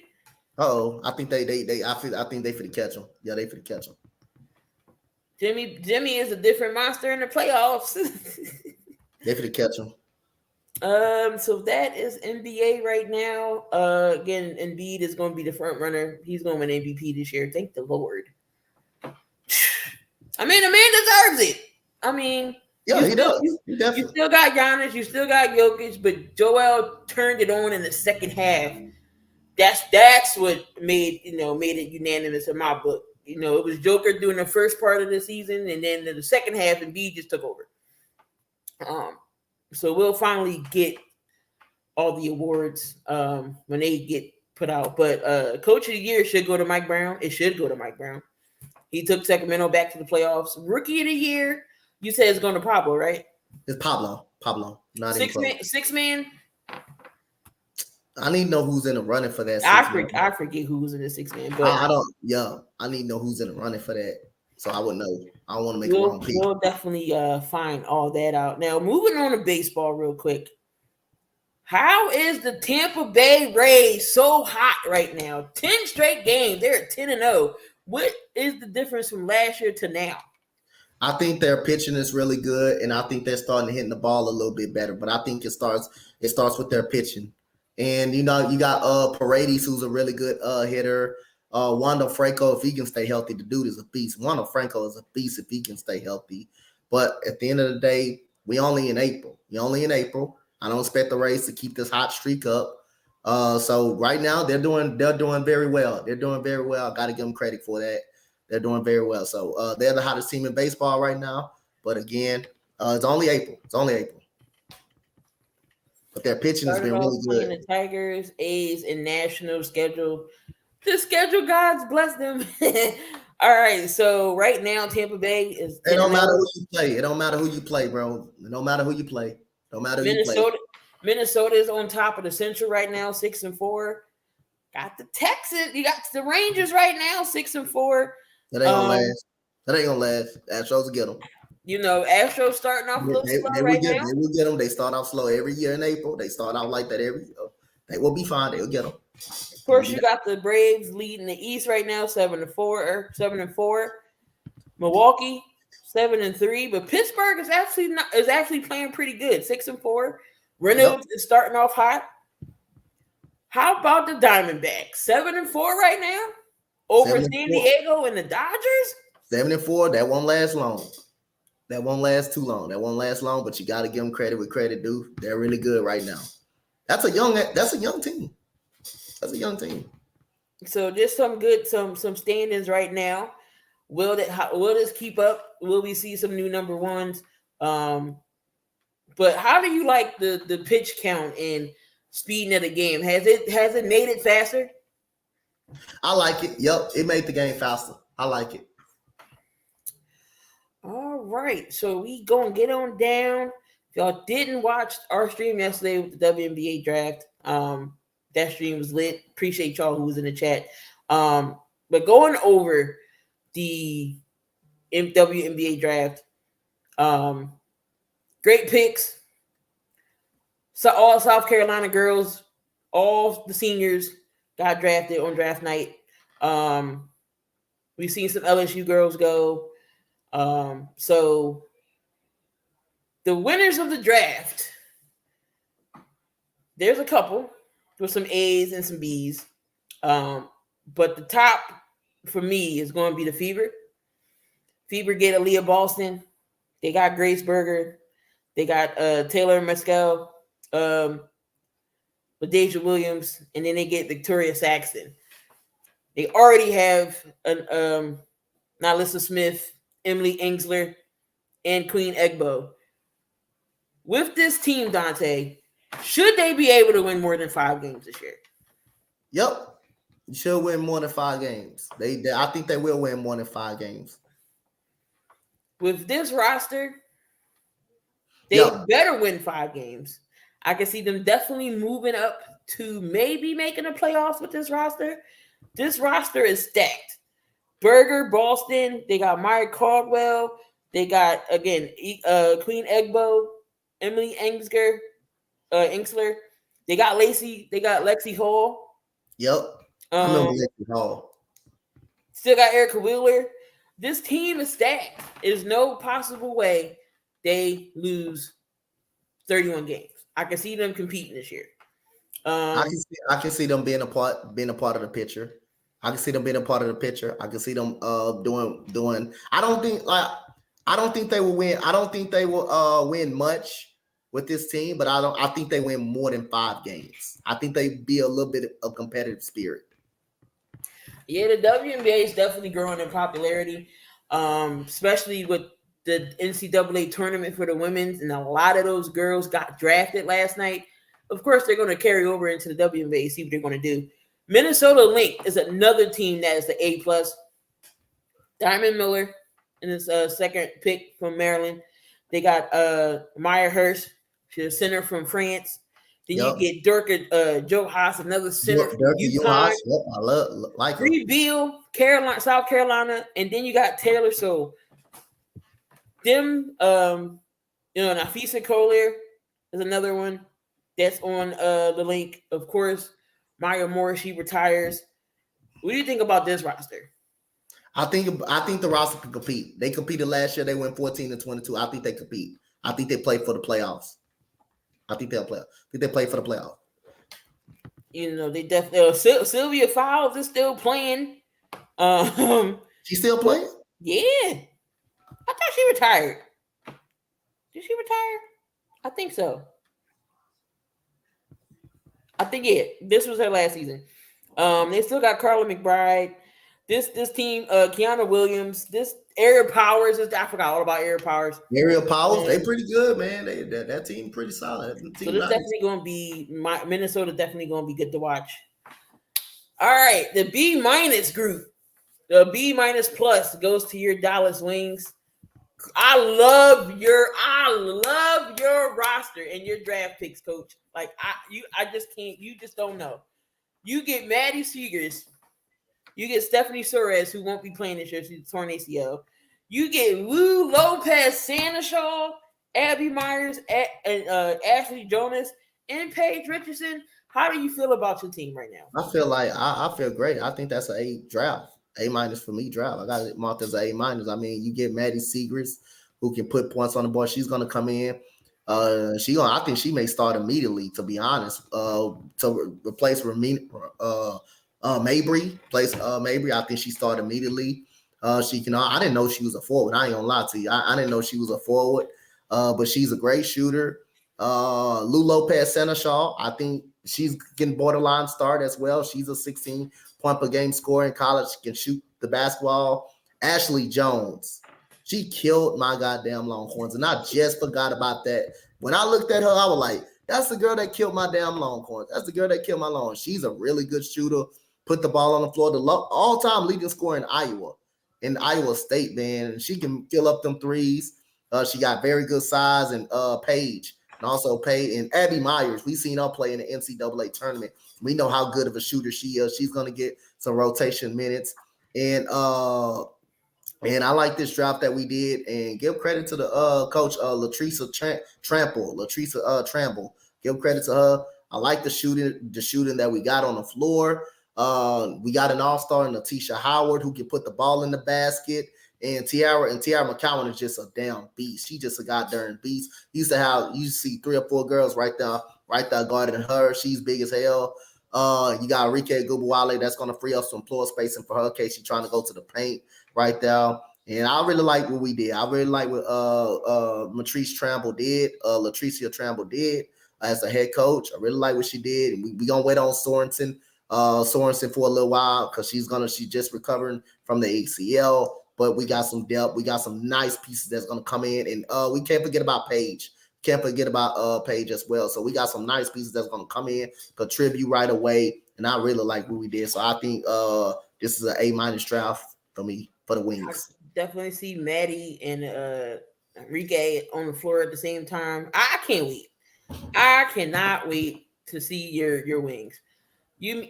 Uh-oh. I think I think they finna catch them. Yeah, they finna catch them. Jimmy is a different monster in the playoffs. They finna catch them. So that is NBA right now. Again, Embiid is going to be the front runner. He's going to win MVP this year. Thank the Lord. I mean, the man deserves it. I mean, yeah, he does. You still got Giannis. You still got Jokic, but Joel turned it on in the second half. That's what made it unanimous in my book. It was Joker doing the first part of the season, and then the second half, Embiid just took over. So we'll finally get all the awards when they get put out. But Coach of the Year should go to Mike Brown. It should go to Mike Brown. He took Sacramento back to the playoffs. Rookie of the Year, you said it's going to Pablo, right? It's Pablo. Not six man. I need to know who's in the running for that. I forget who's in the 6-man, but I don't. Yeah, I need to know who's in the running for that, so I would know. I don't want to make a wrong pick. We'll definitely find all that out. Now, moving on to baseball, real quick. How is the Tampa Bay Rays so hot right now? 10 straight games. They're at 10-0. What is the difference from last year to now? I think their pitching is really good, and I think they're starting to hit the ball a little bit better. But I think it starts with their pitching. And you got Paredes, who's a really good hitter. Wander Franco, if he can stay healthy, the dude is a beast. Wander Franco is a beast if he can stay healthy. But at the end of the day, we only in April. I don't expect the Rays to keep this hot streak up. So right now they're doing very well. I got to give them credit for that. They're doing very well. So they're the hottest team in baseball right now. But again, it's only April. But their pitching has been really good. The Tigers, A's, and National schedule. The schedule gods bless them. All right, so right now Tampa Bay is. It don't matter who you play. It don't matter who you play, bro. It don't matter who you play. No matter who you play. Minnesota is on top of the Central right now, 6-4. Got the Texans. You got the Rangers right now, 6-4. That ain't gonna last. Astros will get them. Astros starting off a little slow right now. They will get them. They start off slow every year in April. They start out like that every year. They will be fine. They'll get them. Of course, you got the Braves leading the East right now, 7-4. Milwaukee, 7-3. But Pittsburgh is actually playing pretty good, 6-4. Reynolds is starting off hot. How about the Diamondbacks, 7-4 right now over San Diego and the Dodgers? 7-4. That won't last long. That won't last too long. But you got to give them credit where credit due. They're really good right now. That's a young team. So just some standings right now. Will this keep up? Will we see some new number ones? But how do you like the pitch count and speeding of the game? Has it made it faster? I like it. Yep, it made the game faster. I like it. All right, so we gonna get on down. If y'all didn't watch our stream yesterday with the WNBA draft, that stream was lit. Appreciate y'all who was in the chat. But going over the WNBA draft, great picks. So all South Carolina girls, all the seniors got drafted on draft night. We've seen some LSU girls go. So the winners of the draft, there's a couple with some A's and some B's. But the top for me is going to be the Fever. Fever get Aaliyah Boston. They got Grace Berger. They got Taylor Mescal, LaDeja Williams, and then they get Victoria Saxton. They already have Nalissa Smith, Emily Engsler, and Queen Egbo. With this team, Donte, should they be able to win more than 5 games this year? Yep. You should win more than 5 games. I think they will win more than 5 games. With this roster, they better win 5 games. I can see them definitely moving up to maybe making the playoffs with this roster. This roster is stacked. Berger, Boston, they got Maya Caldwell, they got, again, Queen Egbo, Emily Engsler. They got Lexi Hall. Yep. I remember Lexi Hall. Still got Erica Wheeler. This team is stacked. There's no possible way they lose 31 games. I can see them competing this year. I can see them being a part of the picture. I can see them being a part of the picture. I can see them doing. I don't think they will win. I don't think they will win much with this team, but I think they win more than 5 games. I think they be a little bit of competitive spirit. Yeah, the WNBA is definitely growing in popularity, especially with the NCAA tournament for the women's, and a lot of those girls got drafted last night. Of course, they're going to carry over into the WNBA, see what they're going to do. Minnesota Lynx is another team that is the A+. Diamond Miller in his second pick from Maryland. They got Maya Hirsch, she's a center from France. Then you get Durka Joe Haas, another center from UConn. I like her. Bree Beal, South Carolina, and then you got Taylor. So them, Nafisa Collier is another one that's on the link. Of course, Maya Moore, she retires. What do you think about this roster? I think the roster can compete. They competed last year. They went 14-22. I think they compete. I think they play for the playoffs. I think they'll play. I think they play for the playoff. They definitely. Sylvia Fowles is still playing. She's still playing? Yeah. I thought she retired. Did she retire? I think so. I think this was her last season. They still got Carla McBride. This team, Kiana Williams, this Ariel Powers. I forgot all about Ariel Powers. Ariel Powers, they pretty good, man. That team pretty solid. So this definitely going to be Minnesota. Definitely going to be good to watch. All right, the B- group, the B- plus goes to your Dallas Wings. I love your roster and your draft picks, Coach. Like I just can't. You just don't know. You get Maddie Seegers. You get Stephanie Suarez, who won't be playing this year. She's torn ACL. You get Lou Lopez, Sanashaw, Abby Myers, and Ashley Jonas, and Paige Richardson. How do you feel about your team right now? I feel like I feel great. I think that's an A draft. A- for me draft. I got it marked as an A-. I mean, you get Maddie Seegers, who can put points on the board. She's gonna come in. I think she may start immediately, to be honest. To replace Mabry. Mabry. I think she started immediately. She can. I didn't know she was a forward. I ain't gonna lie to you. I didn't know she was a forward. But she's a great shooter. Lou Lopez Seneschal. I think she's getting borderline start as well. She's a 16-point per game scorer in college. She can shoot the basketball. Ashley Jones. She killed my goddamn Longhorns, and I just forgot about that. When I looked at her, I was like, that's the girl that killed my damn Longhorns. That's the girl that killed my Longhorns. She's a really good shooter. Put the ball on the floor. The all-time leading scorer in Iowa State, man. And she can fill up them threes. She got very good size, and Paige. And also Paige and Abby Myers. We seen her play in the NCAA tournament. We know how good of a shooter she is. She's going to get some rotation minutes. And I like this draft that we did, and give credit to the coach, Latricia Trample. Give credit to her. I like the shooting that we got on the floor. We got an all-star in Letitia Howard who can put the ball in the basket. And Tiara McCowan is just a damn beast. She just a goddamn beast. You see 3 or 4 girls right there guarding her. She's big as hell. You got Rike Gubawale that's gonna free up some floor spacing for her in case she's trying to go to the paint right there. And I really like what we did. I really like what Latricia Tramble did as a head coach. I really like what she did. And we gonna wait on Sorensen for a little while because she's just recovering from the ACL. But we got some depth. We got some nice pieces that's gonna come in, and we can't forget about Paige. Can't forget about Paige as well. So we got some nice pieces that's gonna come in, contribute right away, and I really like what we did. So I think this is an A- draft for me for the Wings. I definitely see Maddie and Enrique on the floor at the same time. I can't wait. I cannot wait to see your Wings. You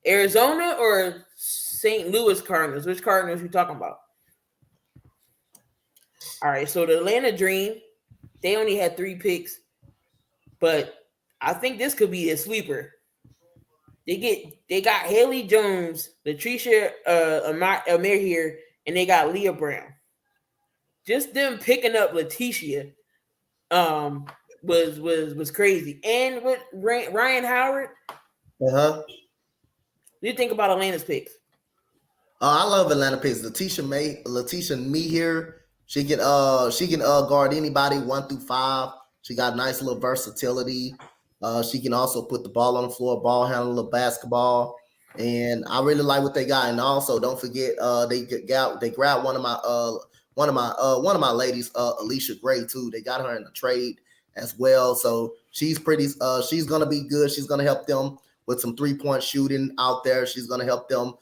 Arizona or St. Louis Cardinals? Which Cardinals you talking about? All right, so the Atlanta Dream, they only had 3 picks, but I think this could be a sleeper. They got Haley Jones, Latricia Amir here, and they got Leah Brown. Just them picking up Letitia was crazy. And with Ryan Howard, what do you think about Atlanta's picks? I love Atlanta picks. Letitia Me here. She can guard anybody 1 through 5. She got nice little versatility. She can also put the ball on the floor, ball handle, basketball, and I really like what they got. And also, don't forget, they grabbed one of my ladies, Alicia Gray too. They got her in the trade as well, so she's gonna be good. She's gonna help them with some 3-point shooting out there. She's gonna help them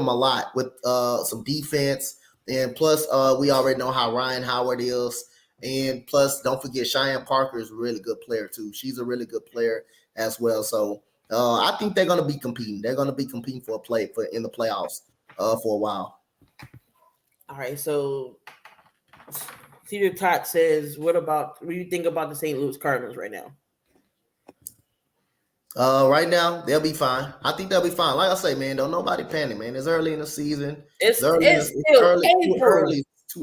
a lot with some defense. And plus, we already know how Ryan Howard is. And plus, don't forget, Cheyenne Parker is a really good player, too. She's a really good player as well. So I think they're going to be competing. They're going to be competing in the playoffs for a while. All right, so Cedar Tot says, what do you think about the St. Louis Cardinals right now? Right now, they'll be fine. I think they'll be fine. Like I say, man, don't nobody panic, man. It's early in the season. It's too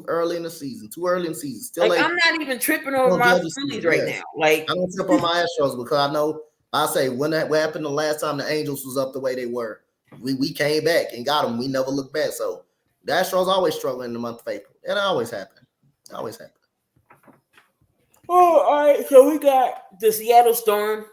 early in the season. Still like, I'm not even tripping over my Phillies right now. Like, I don't trip on my Astros because I know. I say what happened the last time the Angels was up the way they were. We came back and got them. We never looked back. So the Astros always struggle in the month of April. It always happen. Oh, all right. So we got the Seattle Storm.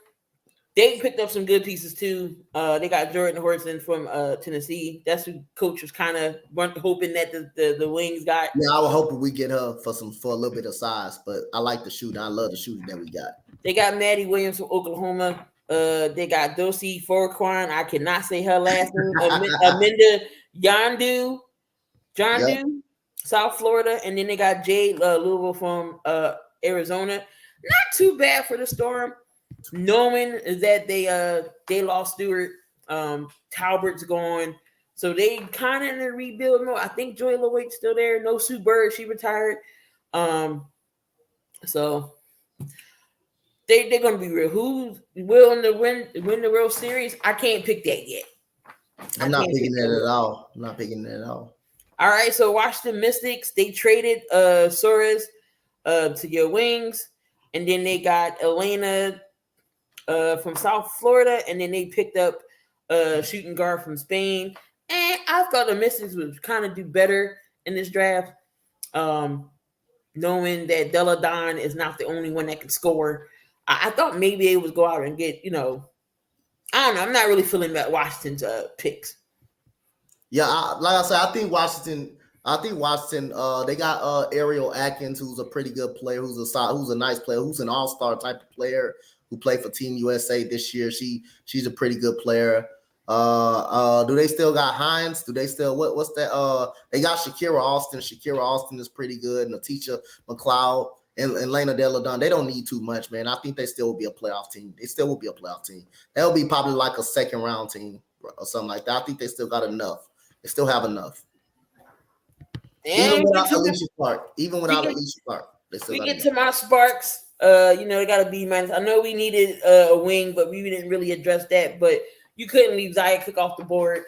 They picked up some good pieces too. They got Jordan Horton from Tennessee. That's who coach was kind of hoping that the Wings got. Yeah, I was hoping we get her for a little bit of size, but I like the shooting. I love the shooting that we got. They got Maddie Williams from Oklahoma. They got Dosi Forquan. I cannot say her last name. Aminda Yondu, South Florida, and then they got Jade Louisville from Arizona. Not too bad for the Storm. Knowing that they lost Stewart, Talbert's gone, so they kind of in a rebuild mode. I think Joy Lloyd's still there. No Sue Bird, she retired. So they're gonna be real. Who's willing to win the World Series? I can't pick that yet. I'm not picking that at all. All right, so Washington Mystics, they traded Suarez to your Wings, and then they got Elena from South Florida, and then they picked up shooting guard from Spain. And I thought the Mystics would kind of do better in this draft, knowing that Della Don is not the only one that can score. I thought maybe they would go out and get, I don't know. I'm not really feeling that Washington's picks. Yeah, like I said, I think Washington. They got Ariel Atkins, who's a pretty good player, who's a nice player, who's an all-star type of player, who played for Team USA this year. She's a pretty good player. Do they still got Hines? Do they still what's that? They got Shakira Austin. Shakira Austin is pretty good. Natisha McLeod and Lena Della Don. They don't need too much, man. I think they still will be a playoff team. They'll be probably like a second round team or something like that. I think they still got enough. They still have enough. Even without Alicia Clark. We get to my Sparks. They got a B-. I know we needed a wing, but we didn't really address that. But you couldn't leave Zaya Cook off the board.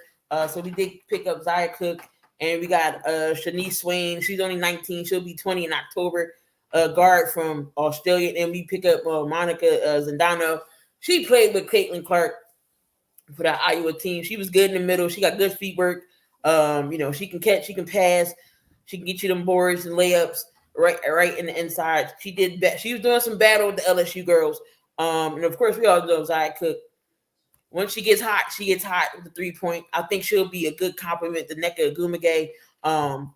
So we did pick up Zaya Cook, and we got Shanice Swain. She's only 19. She'll be 20 in October. Guard from Australia. And we pick up Monica Zandano. She played with Caitlin Clark for that Iowa team. She was good in the middle. She got good feet work. She can catch, she can pass, she can get you them boards and layups right in the inside. She was doing some battle with the LSU girls. And of course, we all know Zaya Cook. Once she gets hot with the 3-point. I think she'll be a good compliment to Nneka Ogwumike. And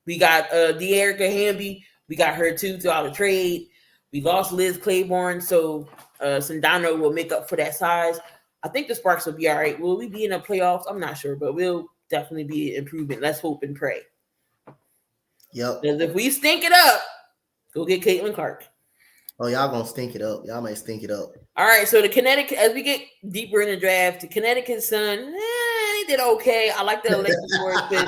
we got De'Erica Hamby. We got her too throughout the trade. We lost Liz Claiborne, so Sandano will make up for that size. I think the Sparks will be all right. Will we be in the playoffs? I'm not sure, but we'll definitely be improving. Let's hope and pray. Yep. Because if we stink it up, go get Caitlin Clark. Oh, y'all gonna stink it up. Y'all may stink it up. All right, so the Connecticut, as we get deeper in the draft, the Connecticut Sun, they did okay. I like the Alexis Morris pick.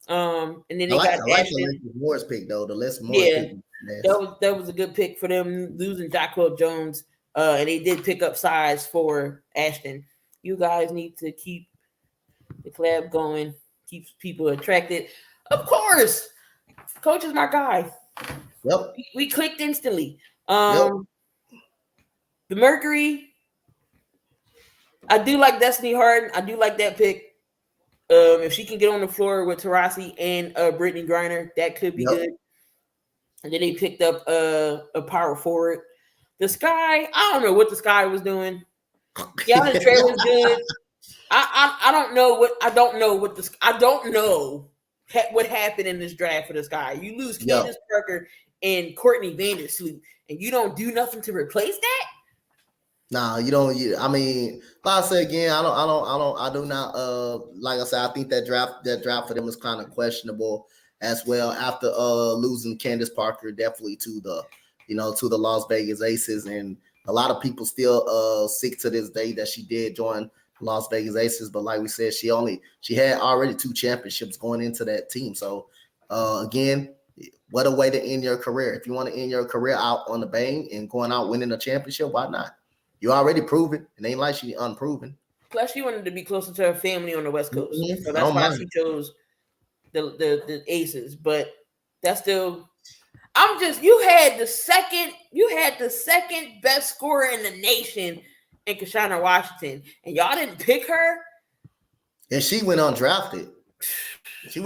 And then they got the Alexis Morris pick though. The Alexis Morris pick. That was a good pick for them losing Jacquel Jones. And they did pick up size for Ashton. You guys need to keep the collab going, keep people attracted. Of course, Coach is my guy. Yep. We clicked instantly. The Mercury, I do like Destiny Harden. I do like that pick. If she can get on the floor with Taurasi and Brittany Griner, that could be good. And then they picked up a power forward. The Sky, I don't know what the Sky was doing. Keanu Trey was good. I don't know what happened in this draft for the Sky. You lose Candace Parker and Courtney Vandersloot, and you don't do nothing to replace that. Nah, you don't. I mean, like I say again, I do not. Like I said, I think that draft for them was kind of questionable as well after losing Candace Parker, definitely to the Las Vegas Aces, and a lot of people still sick to this day that she did join Las Vegas Aces. But like we said, she had already 2 championships going into that team. So again, what a way to end your career. If you want to end your career out on the bang and going out winning a championship, why not? You already proven. It ain't like she unproven. Plus, she wanted to be closer to her family on the West Coast. Mm-hmm. So that's why she chose the Aces. But that's still. You had the second best scorer in the nation in Kashana Washington, and y'all didn't pick her. And she went undrafted. You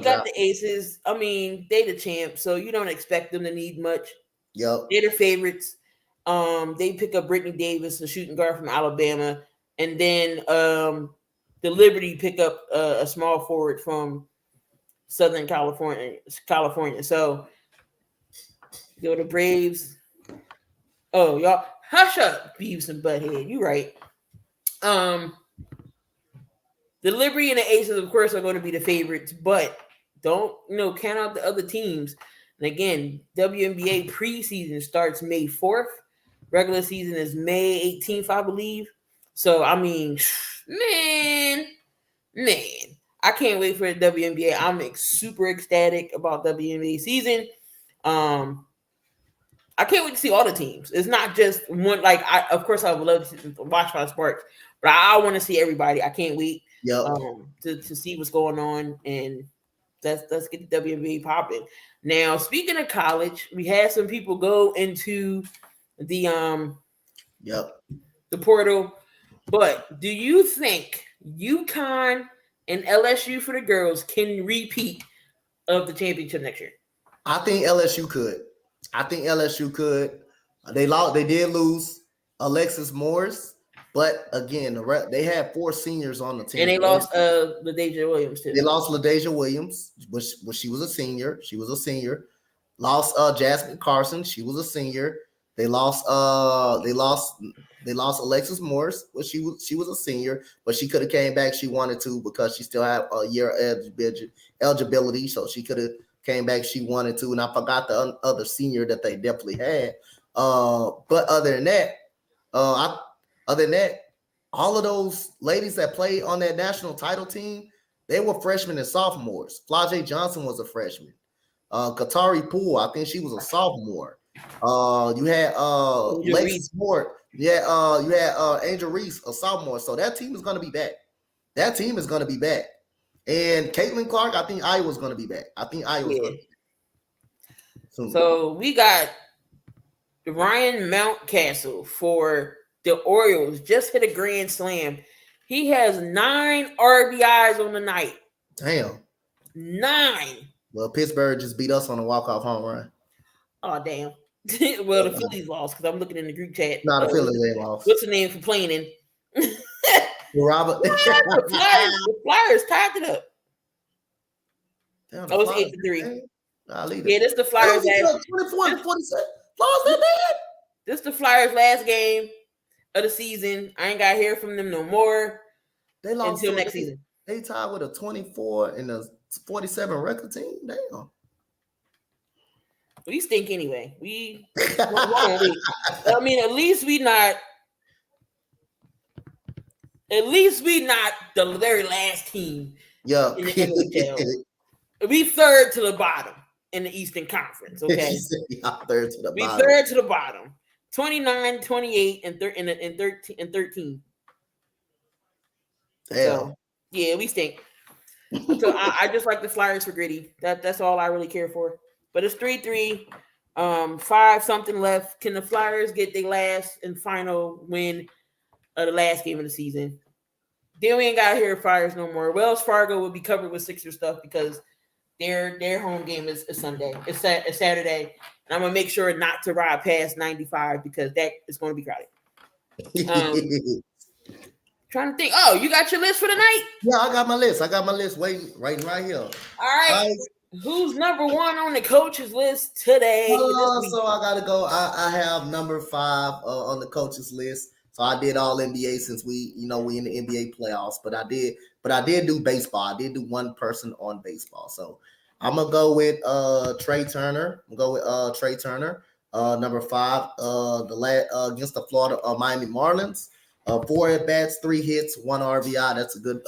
got the Aces. I mean, they the champs, so you don't expect them to need much. Yep. They're the favorites. They pick up Brittany Davis, a shooting guard from Alabama, and then the Liberty pick up a small forward from Southern California. So go to Braves. Oh, y'all, hush up, Beavis and Butthead. You right. The Liberty and the Aces, of course, are going to be the favorites, but don't count out the other teams. And again, WNBA preseason starts May 4th. Regular season is May 18th, I believe. So I mean, man, I can't wait for the WNBA. I'm super ecstatic about WNBA season. I can't wait to see all the teams. It's not just one. Of course, I would love to watch my Sparks, but I want to see everybody. I can't wait to see what's going on, and let's get the WNBA popping. Now, speaking of college, we had some people go into the portal, but do you think UConn and LSU for the girls can repeat of the championship next year? I think LSU could. They did lose Alexis Morris, but again, they had 4 seniors on the team. And they lost LaDasia Williams too. They lost LaDasia Williams, which she was a senior. Lost Jasmine Carson. She was a senior. They lost Alexis Morris, which she was a senior, but she could have came back. She wanted to because she still had a year eligibility, so she could have came back. She wanted to, and I forgot the other senior that they definitely had. But other than that, all of those ladies that played on that national title team, they were freshmen and sophomores. Flau'jae Johnson was a freshman. Katari Poole, I think she was a sophomore. You had Lex Reese. Sport. Yeah, you had Angel Reese, a sophomore. So that team is gonna be back. That team is gonna be back. And Caitlin Clark, I think Iowa's gonna be back. I think Iowa's gonna be back soon. So we got Ryan Mountcastle for the Orioles. Just hit a grand slam. He has 9 RBIs on the night. Damn. 9. Well, Pittsburgh just beat us on a walk-off home run. Oh, damn. Well, the Phillies lost because I'm looking in the group chat. No, the Phillies ain't lost. What's the name complaining? Robert. The Flyers tied it up. Damn, Oh, it's 8-3. Yeah, this the Flyers. 24 to 47. Lost that man. This the Flyers' last game of the season. I ain't got to hear from them no more. They lost until next season. They tied with a 24 and a 47 record team. Damn. We stink anyway. I mean, at least we not the very last team. Yeah. In the NHL. We third to the bottom in the Eastern Conference. Okay. Third to the bottom. Third to the bottom. 29, 28, and 13. Damn. So, yeah, we stink. So I just like the Flyers for gritty. That's all I really care for. But it's 3-3, 5 something left. Can the Flyers get their last and final win of the last game of the season? Then we ain't got to hear Flyers no more. Wells Fargo will be covered with Sixer stuff because their home game is Sunday. It's Saturday. And I'm going to make sure not to ride past 95 because that is going to be crowded. Trying to think. Oh, you got your list for the night? Yeah, I got my list waiting right here. All right. Who's number 1 on the coach's list today? So I gotta go. I have number 5 on the coach's list. So I did all NBA since we in the NBA playoffs. But I did do baseball. I did do one person on baseball. So I'm gonna go with Trey Turner. Trey Turner. Number 5. Against the Florida Miami Marlins. 4 at bats, 3 hits, 1 RBI. That's a good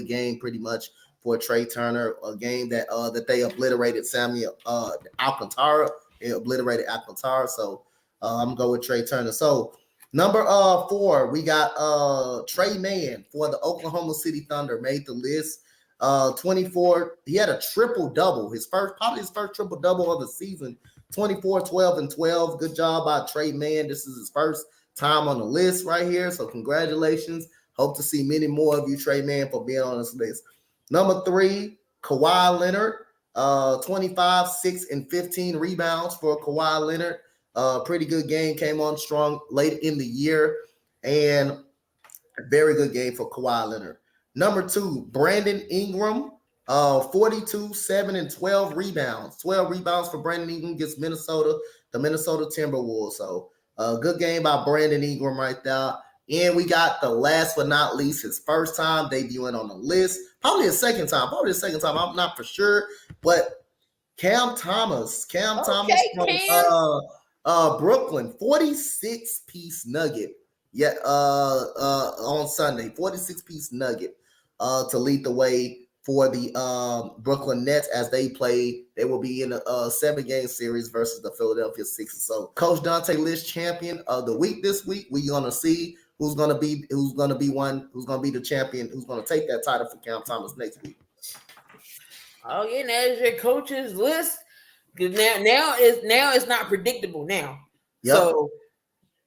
game, pretty much. For Trey Turner, a game that they obliterated Samuel Alcantara. They obliterated Alcantara. So I'm gonna go with Trey Turner. So number 4, we got Trey Mann for the Oklahoma City Thunder, made the list. 24. He had a triple-double. Probably his first triple-double of the season. 24, 12, and 12. Good job by Trey Mann. This is his first time on the list right here. So congratulations. Hope to see many more of you, Trey Mann, for being on this list. Number 3, Kawhi Leonard, 25, 6, and 15 rebounds for Kawhi Leonard. Pretty good game, came on strong late in the year, and a very good game for Kawhi Leonard. Number 2, Brandon Ingram, 42, 7, and 12 rebounds. 12 rebounds for Brandon Ingram against the Minnesota Timberwolves. So good game by Brandon Ingram right there. And we got the last but not least, his first time debuting on the list. Probably the second time. I'm not for sure. But Cam Thomas. From Brooklyn. 46-piece nugget. Yeah, on Sunday. 46-piece nugget to lead the way for the Brooklyn Nets as they play. They will be in a 7-game series versus the Philadelphia Sixers. So Coach Donte list champion of the week this week. We're gonna see who's gonna be the champion, who's gonna take that title for Cam Thomas next week. Oh yeah, there's your coach's list. Because now it's not predictable now. Yep. So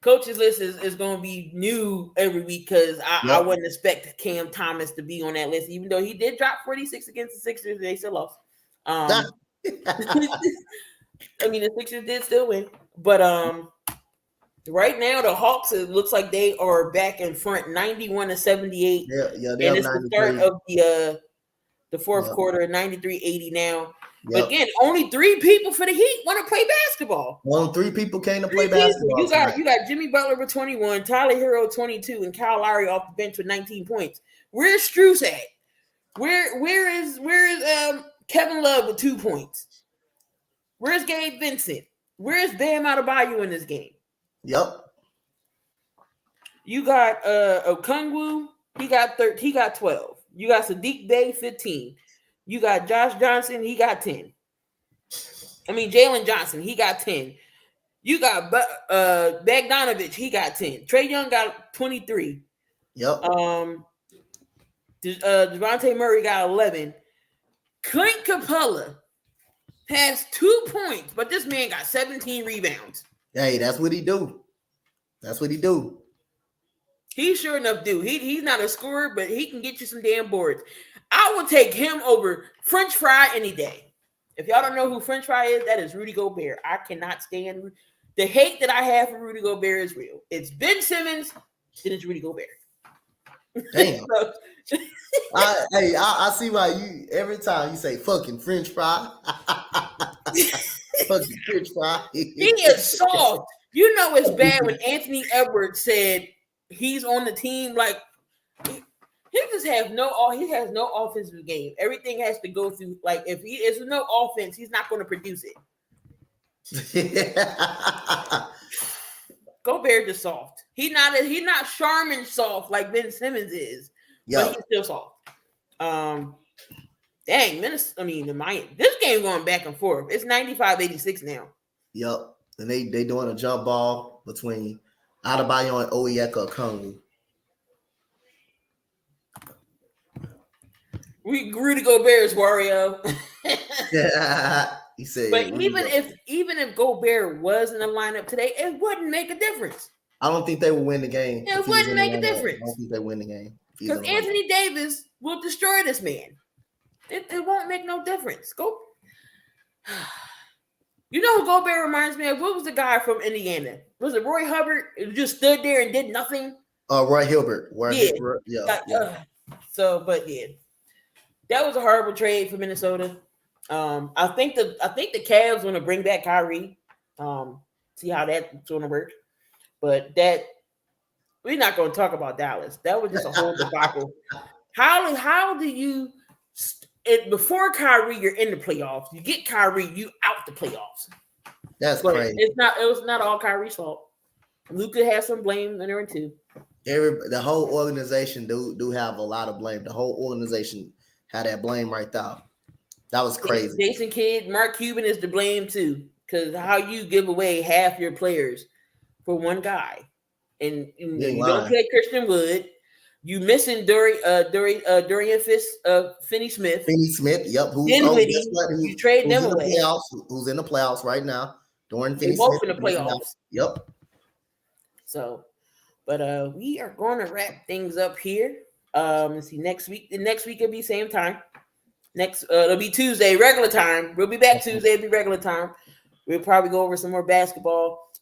coach's list is going to be new every week because I wouldn't expect Cam Thomas to be on that list, even though he did drop 46 against the Sixers. They still lost. I mean, the Sixers did still win, but right now the Hawks, it looks like they are back in front, 91-78. Yeah, and it's the start of the fourth quarter, 93-80 now. Yep. But again, only 3 people for the Heat want to play basketball. Well, 3 people came to play basketball. You got Jimmy Butler with 21, Tyler Hero 22, and Kyle Lowry off the bench with 19 points. Where's Strus at? Where is Kevin Love with 2 points? Where's Gabe Vincent? Where's Bam Adebayo in this game? Yep. You got Okongwu, he got 12. You got Sadiq Bey, 15. You got Josh Johnson, he got 10. I mean, Jalen Johnson, he got 10. You got Bogdanovich, he got 10. Trae Young got 23. Yep. Devontae Murray got 11. Clint Capella has 2 points, but this man got 17 rebounds. Hey, that's what he do. That's what he do. He sure enough do. He's not a scorer, but he can get you some damn boards. I will take him over French Fry any day. If y'all don't know who French Fry is, that is Rudy Gobert. I cannot stand the hate that I have for Rudy Gobert is real. It's Ben Simmons, then it's Rudy Gobert. Damn. I see why you every time you say fucking French fry. Fucking French fry. He is soft. You know it's bad when Anthony Edwards said he's on the team. Like he has no offensive game. Everything has to go through. Like if he is no offense, he's not going to produce it. Gobert is soft. He's not Charmin soft like Ben Simmons is. But he's still soft. Dang, this game going back and forth. It's 95-86 now. Yep. And they doing a jump ball between Adebayo and Onyeka Okongwu. Rudy Gobert's Wario. He said, but even if Gobert was in the lineup today, it wouldn't make a difference. I don't think they would win the game. It wouldn't make a difference. I don't think they win the game. Because Anthony Davis will destroy this man. It won't make no difference. You know who Gobert reminds me of? What was the guy from Indiana? Was it Roy Hubbard? Who just stood there and did nothing? Roy Hilbert. But that was a horrible trade for Minnesota. I think the Cavs want to bring back Kyrie. See how that's going to work. But we're not going to talk about Dallas. That was just a whole debacle. How do you before Kyrie, you're in the playoffs. You get Kyrie, you out the playoffs. That's crazy. It was not all Kyrie's fault. Luka has some blame in there too. The whole organization do have a lot of blame. The whole organization had that blame right there. That was crazy. Jason Kidd, Mark Cuban is to blame too. Because how you give away half your players for one guy. And you don't play Christian Wood. You missing Finney Smith. Finney Smith, yep. You trade them away. Who's in the playoffs right now? Dorian Finney Smith. Both in the playoffs. Yep. So, but we are going to wrap things up here. Let's see, next week. The next week will be same time. It'll be Tuesday, regular time. We'll be back Tuesday, it'll be regular time. We'll probably go over some more basketball.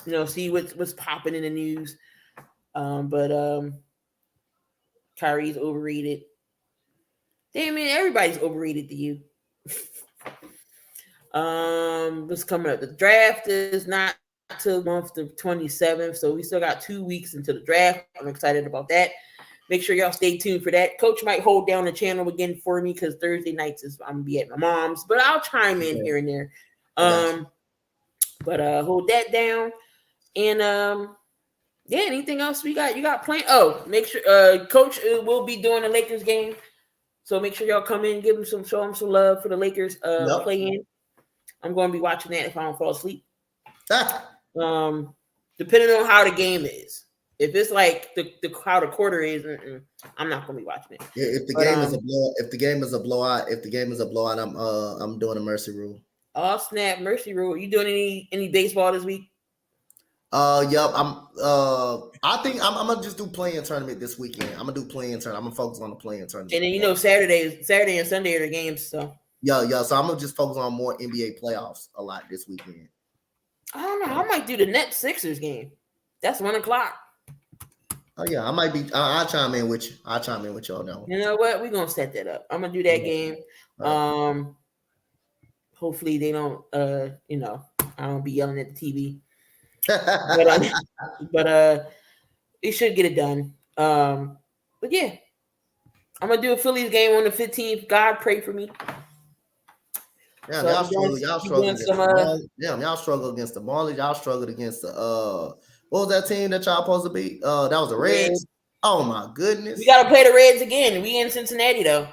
See what's popping in the news. But Kyrie's overrated. Damn, man, everybody's overrated to you. What's coming up? The draft is not till month the 27th, so we still got 2 weeks until the draft. I'm excited about that. Make sure y'all stay tuned for that. Coach might hold down the channel again for me because Thursday nights I'm gonna be at my mom's, but I'll chime in here and there. But hold that down. And anything else we got? You got playing? Oh, make sure Coach will be doing the Lakers game. So make sure y'all come in, show them some love for the Lakers play in. I'm going to be watching that if I don't fall asleep. Depending on how the game is. If it's like how the quarter is, I'm not going to be watching it. Yeah, if the game is a blowout, I'm doing a mercy rule. Oh snap, mercy rule. You doing any baseball this week? Yep. I think I'm gonna just do playing tournament this weekend. I'm gonna do playing tournament. I'm gonna focus on the playing tournament. And then Saturday and Sunday are the games. So yeah. So I'm gonna just focus on more NBA playoffs a lot this weekend. I don't know. I might do the Nets Sixers game. That's 1:00. Oh yeah, I might be. I'll chime in with you. I'll chime in with y'all now. You know what? We're gonna set that up. I'm gonna do that game. Right. Hopefully they don't. I don't be yelling at the TV. but it should get it done. But yeah, I'm gonna do a Phillies game on the 15th. God pray for me. Yeah, so y'all struggle against the Marlins. Y'all struggled against the what was that team that y'all supposed to beat? That was the Reds. Oh my goodness. We gotta play the Reds again. We in Cincinnati though.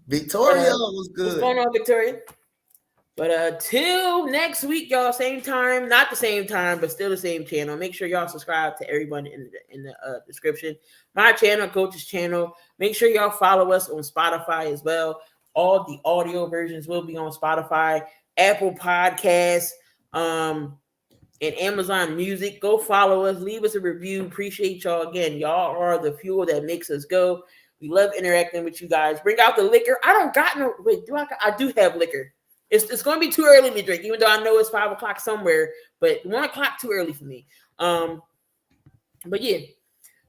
Victoria was good. What's going on, Victoria? But till next week, y'all, same time, not the same time, but still the same channel. Make sure y'all subscribe to everyone in the description. My channel, Coach's channel. Make sure y'all follow us on Spotify as well. All the audio versions will be on Spotify, Apple Podcasts, and Amazon Music. Go follow us. Leave us a review. Appreciate y'all. Again, y'all are the fuel that makes us go. We love interacting with you guys. Bring out the liquor. I don't got no. Wait, I do have liquor. It's going to be too early to drink, even though I know it's 5 o'clock somewhere. But 1 o'clock too early for me. But yeah,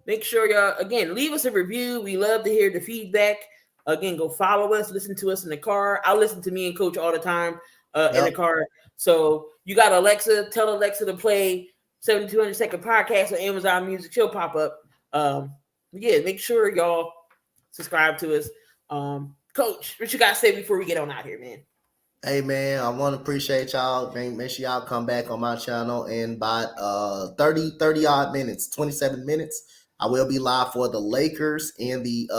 make sure y'all, again, leave us a review. We love to hear the feedback. Again, go follow us. Listen to us in the car. I listen to me and Coach all the time in the car. So you got Alexa. Tell Alexa to play 7200 Second Podcast on Amazon Music. She'll pop up. Yeah, make sure y'all subscribe to us. Coach, what you got to say before we get on out here, man? Hey, man, I want to appreciate y'all. Make sure y'all come back on my channel in about 30-odd minutes, 27 minutes. I will be live for the Lakers and the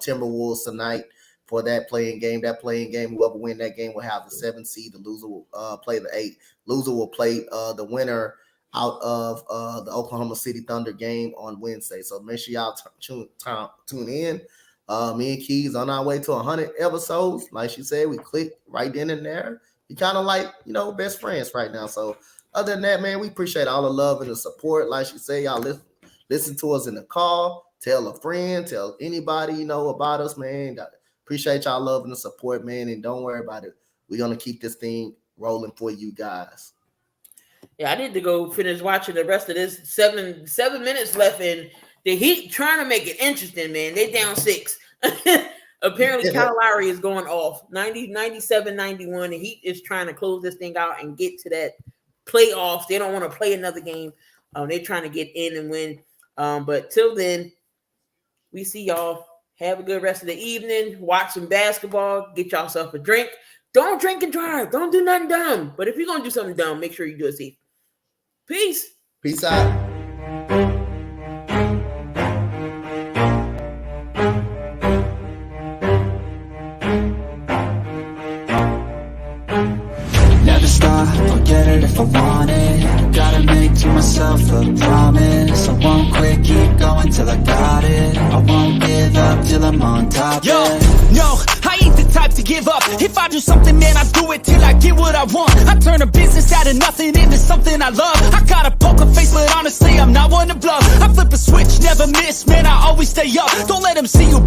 Timberwolves tonight for that playing game. That playing game, whoever win that game will have the 7th seed. The loser will play the 8th. Loser will play the winner out of the Oklahoma City Thunder game on Wednesday. So make sure y'all tune in. Me and Keys on our way to 100 episodes. Like she said, we click right then and there. We kind of like, best friends right now. So other than that, man, we appreciate all the love and the support. Like she said, y'all listen to us in the car. Tell a friend. Tell anybody about us, man. Appreciate y'all love and the support, man. And don't worry about it. We're going to keep this thing rolling for you guys. Yeah, I need to go finish watching the rest of this. 7 minutes left in. The Heat trying to make it interesting, man. They down 6. Apparently, Kyle Lowry is going off. 90, 97, 91. The Heat is trying to close this thing out and get to that playoffs. They don't want to play another game. They're trying to get in and win. But till then, we see y'all. Have a good rest of the evening. Watch some basketball. Get yourself a drink. Don't drink and drive. Don't do nothing dumb. But if you're going to do something dumb, make sure you do it safe. Peace. Peace out. I'll get it if I want it. Gotta make to myself a promise. I won't quit, keep going till I got it. I won't give up till I'm on top. Yo, no, I ain't the type to give up. If I do something, man, I do it till I get what I want. I turn a business out of nothing into something I love. I got a poker face, but honestly, I'm not one to bluff. I flip a switch, never miss, man, I always stay up. Don't let them see you, bitch.